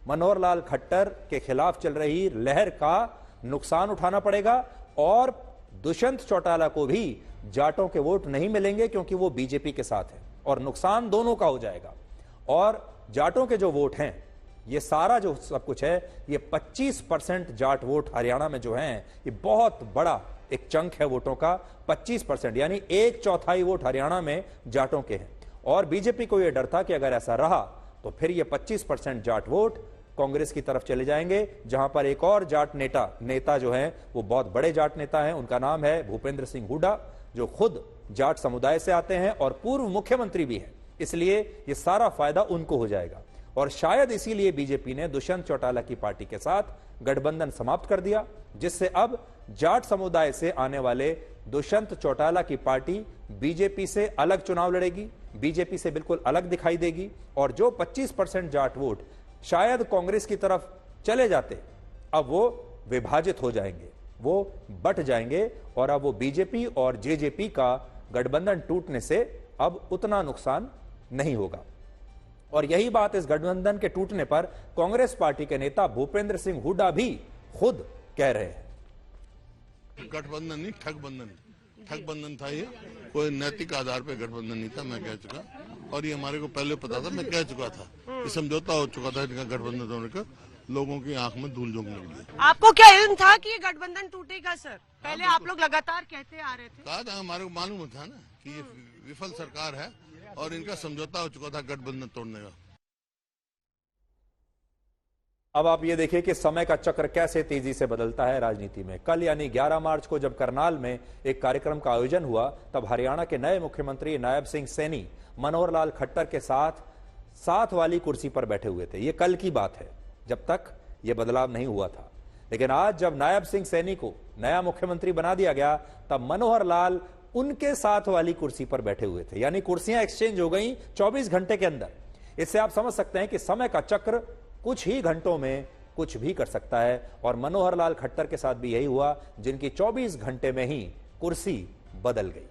मनोहर लाल खट्टर के खिलाफ चल रही लहर का नुकसान उठाना पड़ेगा और दुष्यंत चौटाला को भी जाटों के वोट नहीं मिलेंगे क्योंकि वो बीजेपी के साथ है और नुकसान दोनों का हो जाएगा। और जाटों के जो वोट हैं, ये सारा जो सब कुछ है, ये 25% जाट वोट हरियाणा में जो हैं, ये बहुत बड़ा एक चंक है वोटों का। 25% यानी 1/4 वोट हरियाणा में जाटों के हैं और बीजेपी को यह डर था कि अगर ऐसा रहा तो फिर ये 25% जाट वोट कांग्रेस की तरफ चले जाएंगे, जहां पर एक और जाट नेता जो हैं वो बहुत बड़े जाट नेता हैं। उनका नाम है भूपेंद्र सिंह हुड्डा, जो खुद जाट समुदाय से आते हैं और पूर्व मुख्यमंत्री भी हैं। इसलिए ये सारा फायदा उनको हो जाएगा और शायद इसीलिए बीजेपी ने दुष्यंत चौटाला की पार्टी के साथ गठबंधन समाप्त कर दिया, जिससे अब जाट समुदाय से आने वाले दुष्यंत चौटाला की पार्टी बीजेपी से अलग चुनाव लड़ेगी, बीजेपी से बिल्कुल अलग दिखाई देगी और जो 25% जाट वोट शायद कांग्रेस की तरफ चले जाते, अब वो विभाजित हो जाएंगे, वो बट जाएंगे और अब वो बीजेपी और जेजेपी का गठबंधन टूटने से अब उतना नुकसान नहीं होगा। और यही बात इस गठबंधन के टूटने पर कांग्रेस पार्टी के नेता भूपेंद्र सिंह हुड्डा भी खुद कह रहे हैं। गठबंधन नहीं, ठगबंधन था। ये कोई नैतिक आधार पे गठबंधन नहीं था, मैं कह चुका, और ये हमारे को पहले पता था, मैं कह चुका था, ये समझौता हो चुका था इनका गठबंधन होने का, लोगों की आंख में धूल झोंकने के लिए। आपको क्या इल्म था कि ये गठबंधन टूटेगा सर? पहले आप लोग लगातार कहते आ रहे थे। कहा था, हमारे को मालूम था ना कि ये विफल सरकार है और इनका समझौता हो चुका था गठबंधन तोड़ने का। अब आप ये देखिए कि समय का चक्र कैसे तेजी से बदलता है राजनीति में। कल यानी 11 मार्च को जब करनाल में एक कार्यक्रम का आयोजन हुआ, तब हरियाणा के नए मुख्यमंत्री नायब सिंह सैनी मनोहर लाल खट्टर के साथ वाली कुर्सी पर बैठे हुए थे। ये कल की बात है, जब तक ये बदलाव नहीं हुआ था। लेकिन आज जब नायब सिंह सैनी को नया मुख्यमंत्री बना दिया गया, तब मनोहर लाल उनके साथ वाली कुर्सी पर बैठे हुए थे, यानी कुर्सियां एक्सचेंज हो गई 24 घंटे के अंदर। इससे आप समझ सकते हैं कि समय का चक्र कुछ ही घंटों में कुछ भी कर सकता है और मनोहर लाल खट्टर के साथ भी यही हुआ, जिनकी 24 घंटे में ही कुर्सी बदल गई।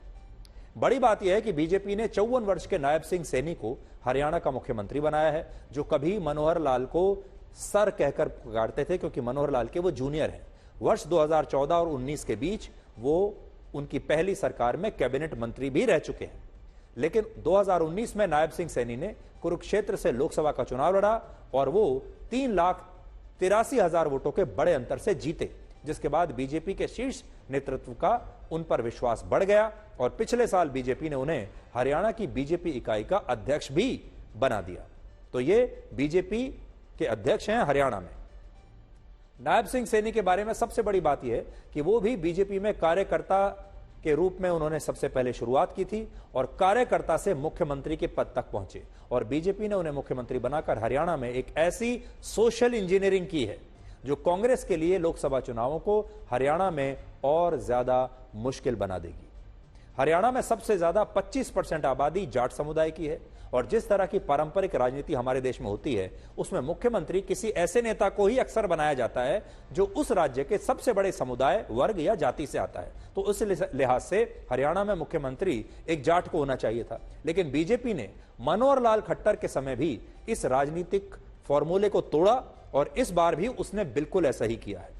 बड़ी बात यह है कि बीजेपी ने 54 वर्ष के नायब सिंह सैनी को हरियाणा का मुख्यमंत्री बनाया है, जो कभी मनोहर लाल को सर कहकर पुकारते थे क्योंकि मनोहर लाल के वो जूनियर हैं। वर्ष 2014 और 19 के बीच वो उनकी पहली सरकार में कैबिनेट मंत्री भी रह चुके हैं। लेकिन 2019 में नायब सिंह सैनी ने कुरुक्षेत्र से लोकसभा का चुनाव लड़ा और वो 3,83,000 वोटों के बड़े अंतर से जीते, जिसके बाद बीजेपी के शीर्ष नेतृत्व का उन पर विश्वास बढ़ गया और पिछले साल बीजेपी ने उन्हें हरियाणा की बीजेपी इकाई का अध्यक्ष भी बना दिया। तो ये बीजेपी के अध्यक्ष हैं हरियाणा में। नायब सिंह सैनी के बारे में सबसे बड़ी बात यह है कि वो भी बीजेपी में कार्यकर्ता के रूप में उन्होंने सबसे पहले शुरुआत की थी और कार्यकर्ता से मुख्यमंत्री के पद तक पहुंचे और बीजेपी ने उन्हें मुख्यमंत्री बनाकर हरियाणा में एक ऐसी सोशल इंजीनियरिंग की है जो कांग्रेस के लिए लोकसभा चुनावों को हरियाणा में और ज्यादा मुश्किल बना देगी। हरियाणा में सबसे ज्यादा 25% आबादी जाट समुदाय की है और जिस तरह की पारंपरिक राजनीति हमारे देश में होती है उसमें मुख्यमंत्री किसी ऐसे नेता को ही अक्सर बनाया जाता है जो उस राज्य के सबसे बड़े समुदाय, वर्ग या जाति से आता है। तो उस लिहाज से हरियाणा में मुख्यमंत्री एक जाट को होना चाहिए था, लेकिन बीजेपी ने मनोहर लाल खट्टर के समय भी इस राजनीतिक फॉर्मूले को तोड़ा और इस बार भी उसने बिल्कुल ऐसा ही किया है।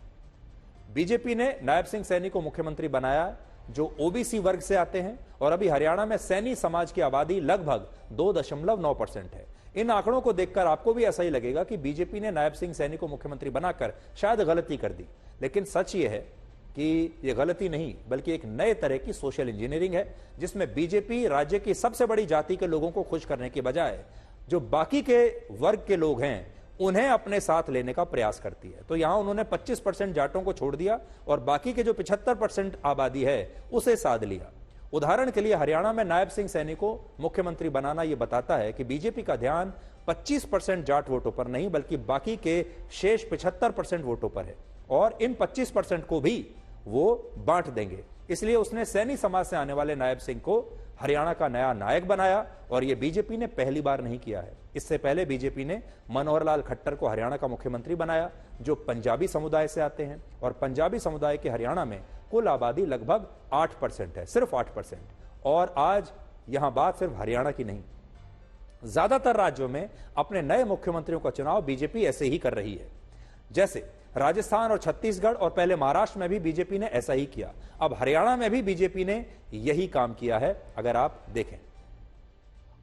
बीजेपी ने नायब सिंह सैनी को मुख्यमंत्री बनाया जो ओबीसी वर्ग से आते हैं और अभी हरियाणा में सैनी समाज की आबादी लगभग 2.9% है। इन आंकड़ों को देखकर आपको भी ऐसा ही लगेगा कि बीजेपी ने नायब सिंह सैनी को मुख्यमंत्री बनाकर शायद गलती कर दी, लेकिन सच यह है कि यह गलती नहीं बल्कि एक नए तरह की सोशल इंजीनियरिंग है जिसमें बीजेपी राज्य की सबसे बड़ी जाति के लोगों को खुश करने की बजाय जो बाकी के वर्ग के लोग हैं उन्हें अपने साथ लेने का प्रयास करती है। तो यहां उन्होंने 25% जाटों को छोड़ दिया और बाकी के जो 75% आबादी है उसे साध लिया। उदाहरण के लिए हरियाणा में नायब सिंह सैनी को मुख्यमंत्री बनाना यह बताता है कि बीजेपी का ध्यान 25% जाट वोटों पर नहीं बल्कि बाकी के शेष 75% वोटों पर है और इन 25% को भी वो बांट देंगे। इसलिए उसने सैनी समाज से आने वाले नायब सिंह को हरियाणा का नया नायक बनाया और यह बीजेपी ने पहली बार नहीं किया है। इससे पहले बीजेपी ने मनोहर लाल खट्टर को हरियाणा का मुख्यमंत्री बनाया जो पंजाबी समुदाय से आते हैं और पंजाबी समुदाय के हरियाणा में कुल आबादी लगभग 8% है, सिर्फ 8%। और आज यहां बात सिर्फ हरियाणा की नहीं, ज्यादातर राज्यों में अपने नए मुख्यमंत्रियों का चुनाव बीजेपी ऐसे ही कर रही है। जैसे राजस्थान और छत्तीसगढ़ और पहले महाराष्ट्र में भी बीजेपी ने ऐसा ही किया। अब हरियाणा में भी बीजेपी ने यही काम किया है, अगर आप देखें।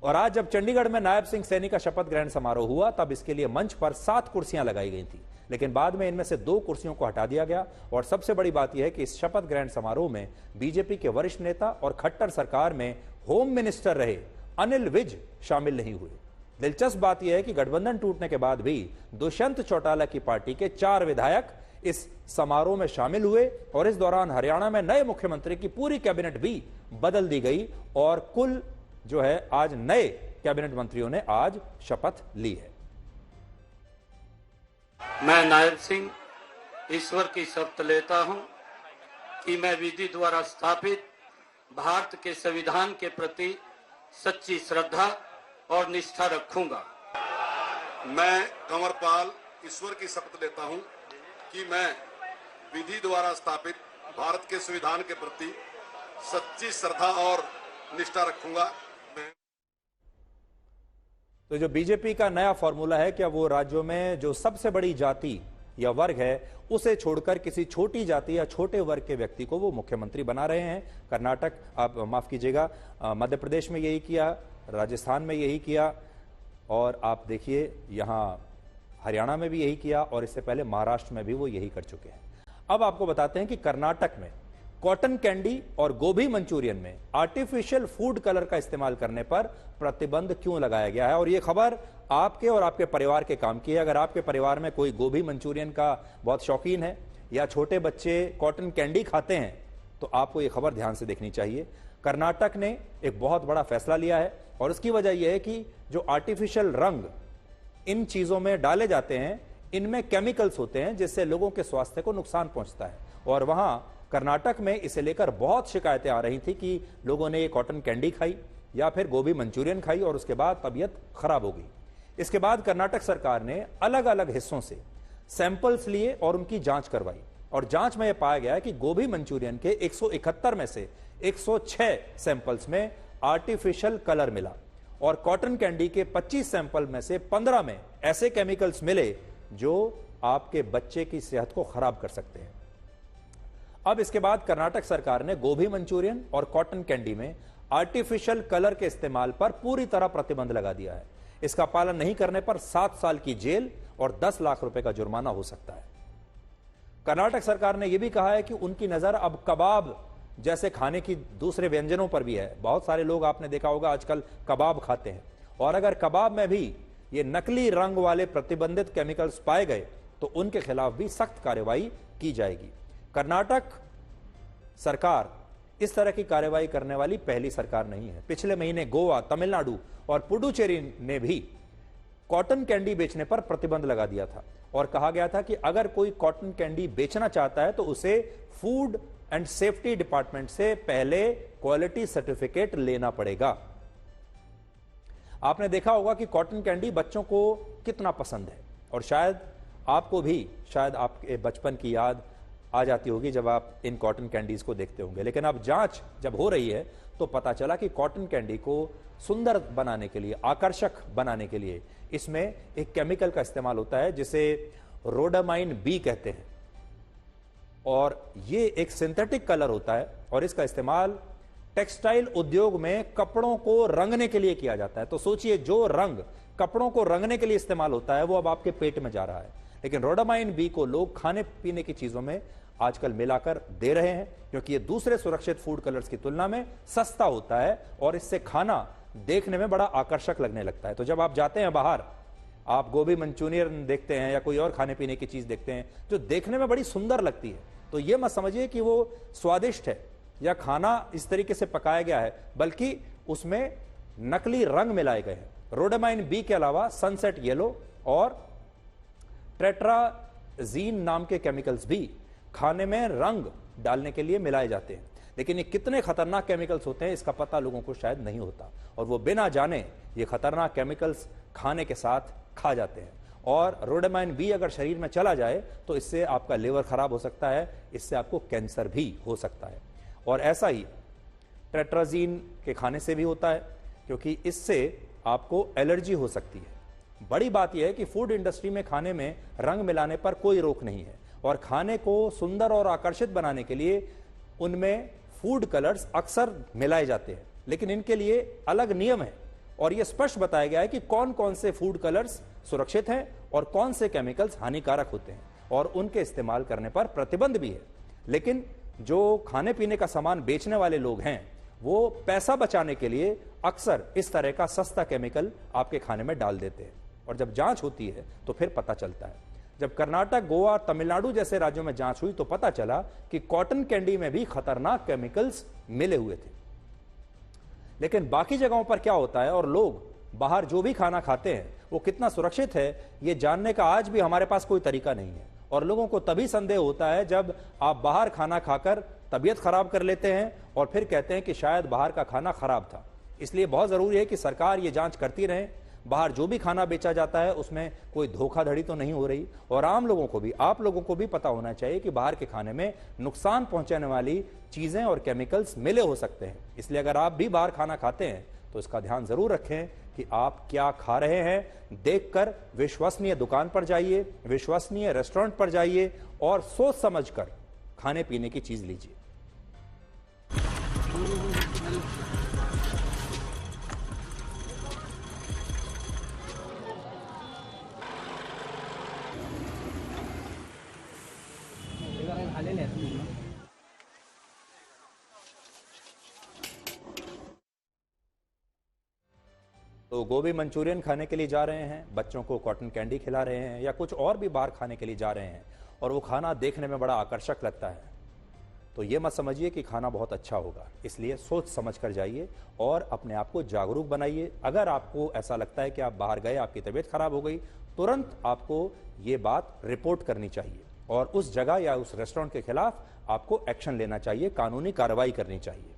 और आज जब चंडीगढ़ में नायब सिंह सैनी का शपथ ग्रहण समारोह हुआ तब इसके लिए मंच पर 7 कुर्सियां लगाई गई थी, लेकिन बाद में इनमें से 2 कुर्सियों को हटा दिया गया। और सबसे बड़ी बात यह है कि इस शपथ ग्रहण समारोह में बीजेपी के वरिष्ठ नेता और खट्टर सरकार में होम मिनिस्टर रहे अनिल विज शामिल नहीं हुए। दिलचस्प बात यह है कि गठबंधन टूटने के बाद भी दुष्यंत चौटाला की पार्टी के 4 विधायक इस समारोह में शामिल हुए और इस दौरान हरियाणा में नए मुख्यमंत्री की पूरी कैबिनेट भी बदल दी गई और कुल जो है आज नए कैबिनेट मंत्रियों ने आज शपथ ली है। मैं नायब सिंह ईश्वर की शपथ लेता हूं कि मैं विधि द्वारा स्थापित भारत के संविधान के प्रति सच्ची श्रद्धा और निष्ठा रखूंगा। मैं कंवरपाल ईश्वर की शपथ लेता हूं कि मैं विधि द्वारा स्थापित भारत के संविधान के प्रति सच्ची श्रद्धा और निष्ठा रखूंगा। तो जो बीजेपी का नया फॉर्मूला है कि वो राज्यों में जो सबसे बड़ी जाति या वर्ग है उसे छोड़कर किसी छोटी जाति या छोटे वर्ग के व्यक्ति को वो मुख्यमंत्री बना रहे हैं। कर्नाटक, आप माफ कीजिएगा, मध्य प्रदेश में यही किया, राजस्थान में यही किया और आप देखिए यहां हरियाणा में भी यही किया और इससे पहले महाराष्ट्र में भी वो यही कर चुके हैं। अब आपको बताते हैं कि कर्नाटक में कॉटन कैंडी और गोभी मंचूरियन में आर्टिफिशियल फूड कलर का इस्तेमाल करने पर प्रतिबंध क्यों लगाया गया है। और यह खबर आपके और आपके परिवार के काम की है। अगर आपके परिवार में कोई गोभी मंचूरियन का बहुत शौकीन है या छोटे बच्चे कॉटन कैंडी खाते हैं तो आपको यह खबर ध्यान से देखनी चाहिए। कर्नाटक ने एक बहुत बड़ा फैसला लिया है और उसकी वजह यह है कि जो आर्टिफिशियल रंग इन चीजों में डाले जाते हैं इनमें केमिकल्स होते हैं जिससे लोगों के स्वास्थ्य को नुकसान पहुंचता है। और वहां कर्नाटक में इसे लेकर बहुत शिकायतें आ रही थी कि लोगों ने ये कॉटन कैंडी खाई या फिर गोभी मंचूरियन खाई और उसके बाद तबीयत खराब हो गई। इसके बाद कर्नाटक सरकार ने अलग अलग हिस्सों से सैंपल्स लिए और उनकी जांच करवाई और जांच में यह पाया गया कि गोभी मंचूरियन के 171 में से 106 सैंपल्स में आर्टिफिशियल कलर मिला और कॉटन कैंडी के 25 सैंपल में से 15 में ऐसे केमिकल्स मिले जो आपके बच्चे की सेहत को खराब कर सकते हैं। अब इसके बाद कर्नाटक सरकार ने गोभी मंचूरियन और कॉटन कैंडी में आर्टिफिशियल कलर के इस्तेमाल पर पूरी तरह प्रतिबंध लगा दिया है। इसका पालन नहीं करने पर 7 साल की जेल और 10 लाख रुपए का जुर्माना हो सकता है। कर्नाटक सरकार ने यह भी कहा है कि उनकी नजर अब कबाब जैसे खाने की दूसरे व्यंजनों पर भी है। बहुत सारे लोग आपने देखा होगा आजकल कबाब खाते हैं और अगर कबाब में भी ये नकली रंग वाले प्रतिबंधित केमिकल्स पाए गए तो उनके खिलाफ भी सख्त कार्रवाई की जाएगी। कर्नाटक सरकार इस तरह की कार्रवाई करने वाली पहली सरकार नहीं है। पिछले महीने गोवा, तमिलनाडु और पुडुचेरी ने भी कॉटन कैंडी बेचने पर प्रतिबंध लगा दिया था और कहा गया था कि अगर कोई कॉटन कैंडी बेचना चाहता है तो उसे फूड एंड सेफ्टी डिपार्टमेंट से पहले क्वालिटी सर्टिफिकेट लेना पड़ेगा। आपने देखा होगा कि कॉटन कैंडी बच्चों को कितना पसंद है और शायद आपको भी शायद आपके बचपन की याद आ जाती होगी जब आप इन कॉटन कैंडीज को देखते होंगे। लेकिन अब जांच जब हो रही है तो पता चला कि कॉटन कैंडी को सुंदर बनाने के लिए, आकर्षक बनाने के लिए इसमें एक केमिकल का इस्तेमाल होता है जिसे रोडामाइन बी कहते हैं और ये एक सिंथेटिक कलर होता है और इसका इस्तेमाल टेक्सटाइल उद्योग में कपड़ों को रंगने के लिए किया जाता है। तो सोचिए, जो रंग कपड़ों को रंगने के लिए इस्तेमाल होता है वो अब आपके पेट में जा रहा है। लेकिन रोडामाइन बी को लोग खाने पीने की चीजों में आजकल मिलाकर दे रहे हैं क्योंकि ये दूसरे सुरक्षित फूड कलर्स की तुलना में सस्ता होता है और इससे खाना देखने में बड़ा आकर्षक लगने लगता है। तो जब आप जाते हैं बाहर, आप गोभी मंचूरियन देखते हैं या कोई और खाने पीने की चीज देखते हैं जो देखने में बड़ी सुंदर लगती है, तो ये मत समझिए कि वो स्वादिष्ट है या खाना इस तरीके से पकाया गया है, बल्कि उसमें नकली रंग मिलाए गए हैं। रोडामाइन बी के अलावा सनसेट येलो और टेट्राजीन नाम के केमिकल्स भी खाने में रंग डालने के लिए मिलाए जाते हैं। लेकिन ये कितने खतरनाक केमिकल्स होते हैं इसका पता लोगों को शायद नहीं होता और वो बिना जाने ये खतरनाक केमिकल्स खाने के साथ खा जाते हैं। और रोडामाइन बी अगर शरीर में चला जाए तो इससे आपका लिवर खराब हो सकता है, इससे आपको कैंसर भी हो सकता है। और ऐसा ही टेट्राजीन के खाने से भी होता है क्योंकि इससे आपको एलर्जी हो सकती है। बड़ी बात यह है कि फूड इंडस्ट्री में खाने में रंग मिलाने पर कोई रोक नहीं है और खाने को सुंदर और आकर्षित बनाने के लिए उनमें फूड कलर्स अक्सर मिलाए जाते हैं, लेकिन इनके लिए अलग नियम है और यह स्पष्ट बताया गया है कि कौन कौन से फूड कलर्स सुरक्षित हैं और कौन से केमिकल्स हानिकारक होते हैं और उनके इस्तेमाल करने पर प्रतिबंध भी है। लेकिन जो खाने पीने का सामान बेचने वाले लोग हैं वो पैसा बचाने के लिए अक्सर इस तरह का सस्ता केमिकल आपके खाने में डाल देते हैं और जब जांच होती है तो फिर पता चलता है। जब कर्नाटक, गोवा, तमिलनाडु जैसे राज्यों में जांच हुई तो पता चला कि कॉटन कैंडी में भी खतरनाक केमिकल्स मिले हुए थे। लेकिन बाकी जगहों पर क्या होता है और लोग बाहर जो भी खाना खाते हैं वो कितना सुरक्षित है ये जानने का आज भी हमारे पास कोई तरीका नहीं है और लोगों को तभी संदेह होता है जब आप बाहर खाना खाकर तबीयत खराब कर लेते हैं और फिर कहते हैं कि शायद बाहर का खाना खराब था। इसलिए बहुत जरूरी है कि सरकार ये जांच करती रहे, बाहर जो भी खाना बेचा जाता है उसमें कोई धोखाधड़ी तो नहीं हो रही और आम लोगों को भी, आप लोगों को भी पता होना चाहिए कि बाहर के खाने में नुकसान पहुंचाने वाली चीजें और केमिकल्स मिले हो सकते हैं। इसलिए अगर आप भी बाहर खाना खाते हैं तो इसका ध्यान जरूर रखें कि आप क्या खा रहे हैं। देखकर विश्वसनीय दुकान पर जाइए, विश्वसनीय रेस्टोरेंट पर जाइए और सोच समझकर खाने पीने की चीज लीजिए। तो गोभी मंचूरियन खाने के लिए जा रहे हैं, बच्चों को कॉटन कैंडी खिला रहे हैं या कुछ और भी बाहर खाने के लिए जा रहे हैं और वो खाना देखने में बड़ा आकर्षक लगता है, तो ये मत समझिए कि खाना बहुत अच्छा होगा। इसलिए सोच समझ कर जाइए और अपने आप को जागरूक बनाइए। अगर आपको ऐसा लगता है कि आप बाहर गए, आपकी तबीयत खराब हो गई, तुरंत आपको ये बात रिपोर्ट करनी चाहिए और उस जगह या उस रेस्टोरेंट के खिलाफ आपको एक्शन लेना चाहिए, कानूनी कार्रवाई करनी चाहिए।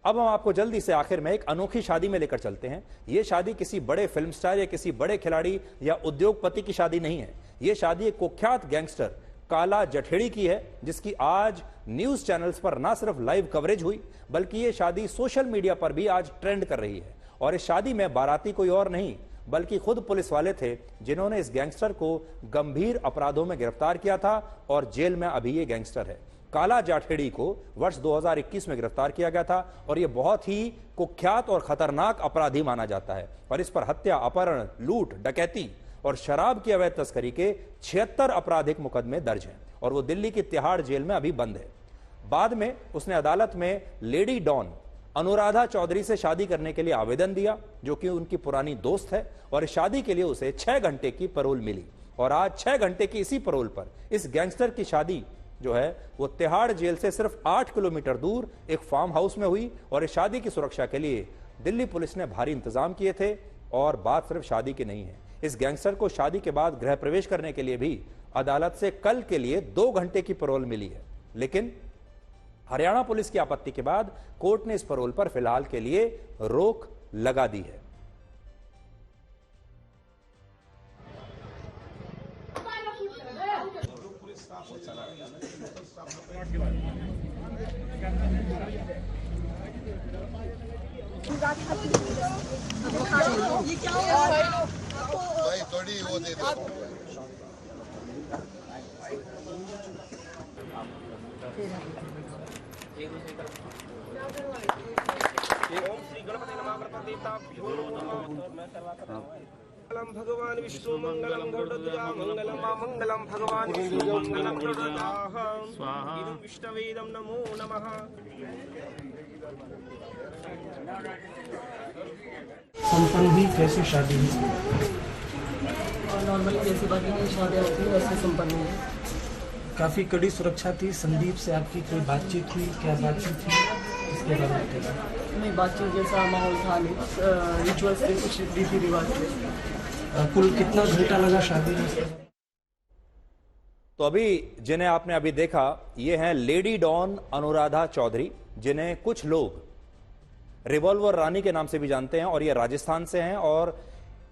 अब हम आपको जल्दी से आखिर में एक अनोखी शादी में लेकर चलते हैं। यह शादी किसी बड़े फिल्म स्टार या किसी बड़े खिलाड़ी या उद्योगपति की शादी नहीं है। यह शादी एक कुख्यात गैंगस्टर काला जठेड़ी की है, जिसकी आज न्यूज चैनल्स पर ना सिर्फ लाइव कवरेज हुई बल्कि यह शादी सोशल मीडिया पर भी आज ट्रेंड कर रही है। और इस शादी में बाराती कोई और नहीं बल्कि खुद पुलिस वाले थे, जिन्होंने इस गैंगस्टर को गंभीर अपराधों में गिरफ्तार किया था और जेल में अभी ये गैंगस्टर है। काला जाठेड़ी को वर्ष 2021 में गिरफ्तार किया गया था और यह बहुत ही कुख्यात और खतरनाक अपराधी माना जाता है और इस पर हत्या, अपहरण, लूट, डकैती और शराब की अवैध तस्करी के 76 आपराधिक मुकदमे दर्ज हैं और वो दिल्ली की तिहाड़ जेल में अभी बंद है। बाद में उसने अदालत में लेडी डॉन अनुराधा चौधरी से शादी करने के लिए आवेदन दिया, जो कि उनकी पुरानी दोस्त है, और इस शादी के लिए उसे 6 घंटे की पैरोल मिली और आज 6 घंटे की इसी पैरोल पर इस गैंगस्टर की शादी जो है वो तिहाड़ जेल से सिर्फ 8 किलोमीटर दूर एक फार्म हाउस में हुई और इस शादी की सुरक्षा के लिए दिल्ली पुलिस ने भारी इंतजाम किए थे। और बात सिर्फ शादी की नहीं है, इस गैंगस्टर को शादी के बाद गृह प्रवेश करने के लिए भी अदालत से कल के लिए 2 घंटे की पैरोल मिली है। लेकिन हरियाणा पुलिस की आपत्ति के बाद कोर्ट ने इस पैरोल पर फिलहाल के लिए रोक लगा दी है। भाई थोड़ी वो दे दो। मंगलम भगवान विष्णु मंगलम गरुड़ध्वजा मंगलम मंगलम भगवान विष्णु मंगलम गरुड़ध्वजा इदं विष्णवेदं नमो नमः। संपन्न हुई कैसी शादी हुई? नॉर्मली जैसी बाकी की शादियाँ होती है वैसे संपन्न हुई। काफी कड़ी सुरक्षा थी। संदीप से आपकी कोई बातचीत हुई? क्या बातचीत थी इसके बारे में बताइए। नहीं, बातचीत जैसा माहौल था नहीं, रिचुअल्स थे, कुछ रीति रिवाज थे। कुल कितना घंटा लगा शादी में? तो अभी जिन्हें आपने अभी देखा ये हैं लेडी डॉन अनुराधा चौधरी, जिन्हें कुछ लोग रिवॉल्वर रानी के नाम से भी जानते हैं और ये राजस्थान से हैं। और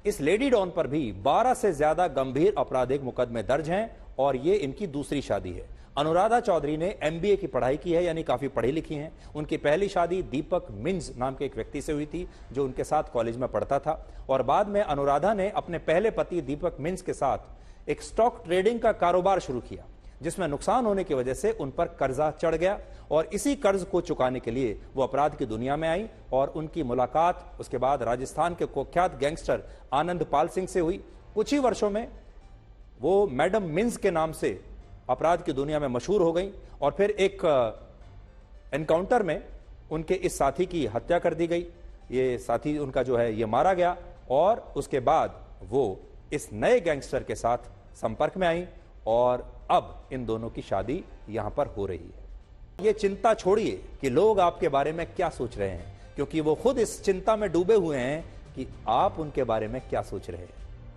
इस लेडी डॉन पर भी 12 से ज्यादा गंभीर आपराधिक मुकदमे दर्ज हैं और ये इनकी दूसरी शादी है। अनुराधा चौधरी ने MBA की पढ़ाई की है, यानी काफी पढ़ी लिखी हैं। उनकी पहली शादी दीपक मिंज नाम के एक व्यक्ति से हुई थी जो उनके साथ कॉलेज में पढ़ता था। और बाद में अनुराधा ने अपने पहले पति दीपक मिंज के साथ एक स्टॉक ट्रेडिंग का कारोबार शुरू किया, जिसमें नुकसान होने की वजह से उन पर कर्जा चढ़ गया और इसी कर्ज को चुकाने के लिए वो अपराध की दुनिया में आई। और उनकी मुलाकात उसके बाद राजस्थान के कुख्यात गैंगस्टर आनंद पाल सिंह से हुई। कुछ ही वर्षों में वो मैडम मिंज के नाम से अपराध की दुनिया में मशहूर हो गई और फिर एक एनकाउंटर में उनके इस साथी की हत्या कर दी गई। ये साथी उनका जो है ये मारा गया और उसके बाद वो इस नए गैंगस्टर के साथ संपर्क में आई और अब इन दोनों की शादी यहां पर हो रही है। ये चिंता छोड़िए कि लोग आपके बारे में क्या सोच रहे हैं, क्योंकि वो खुद इस चिंता में डूबे हुए हैं कि आप उनके बारे में क्या सोच रहे हैं।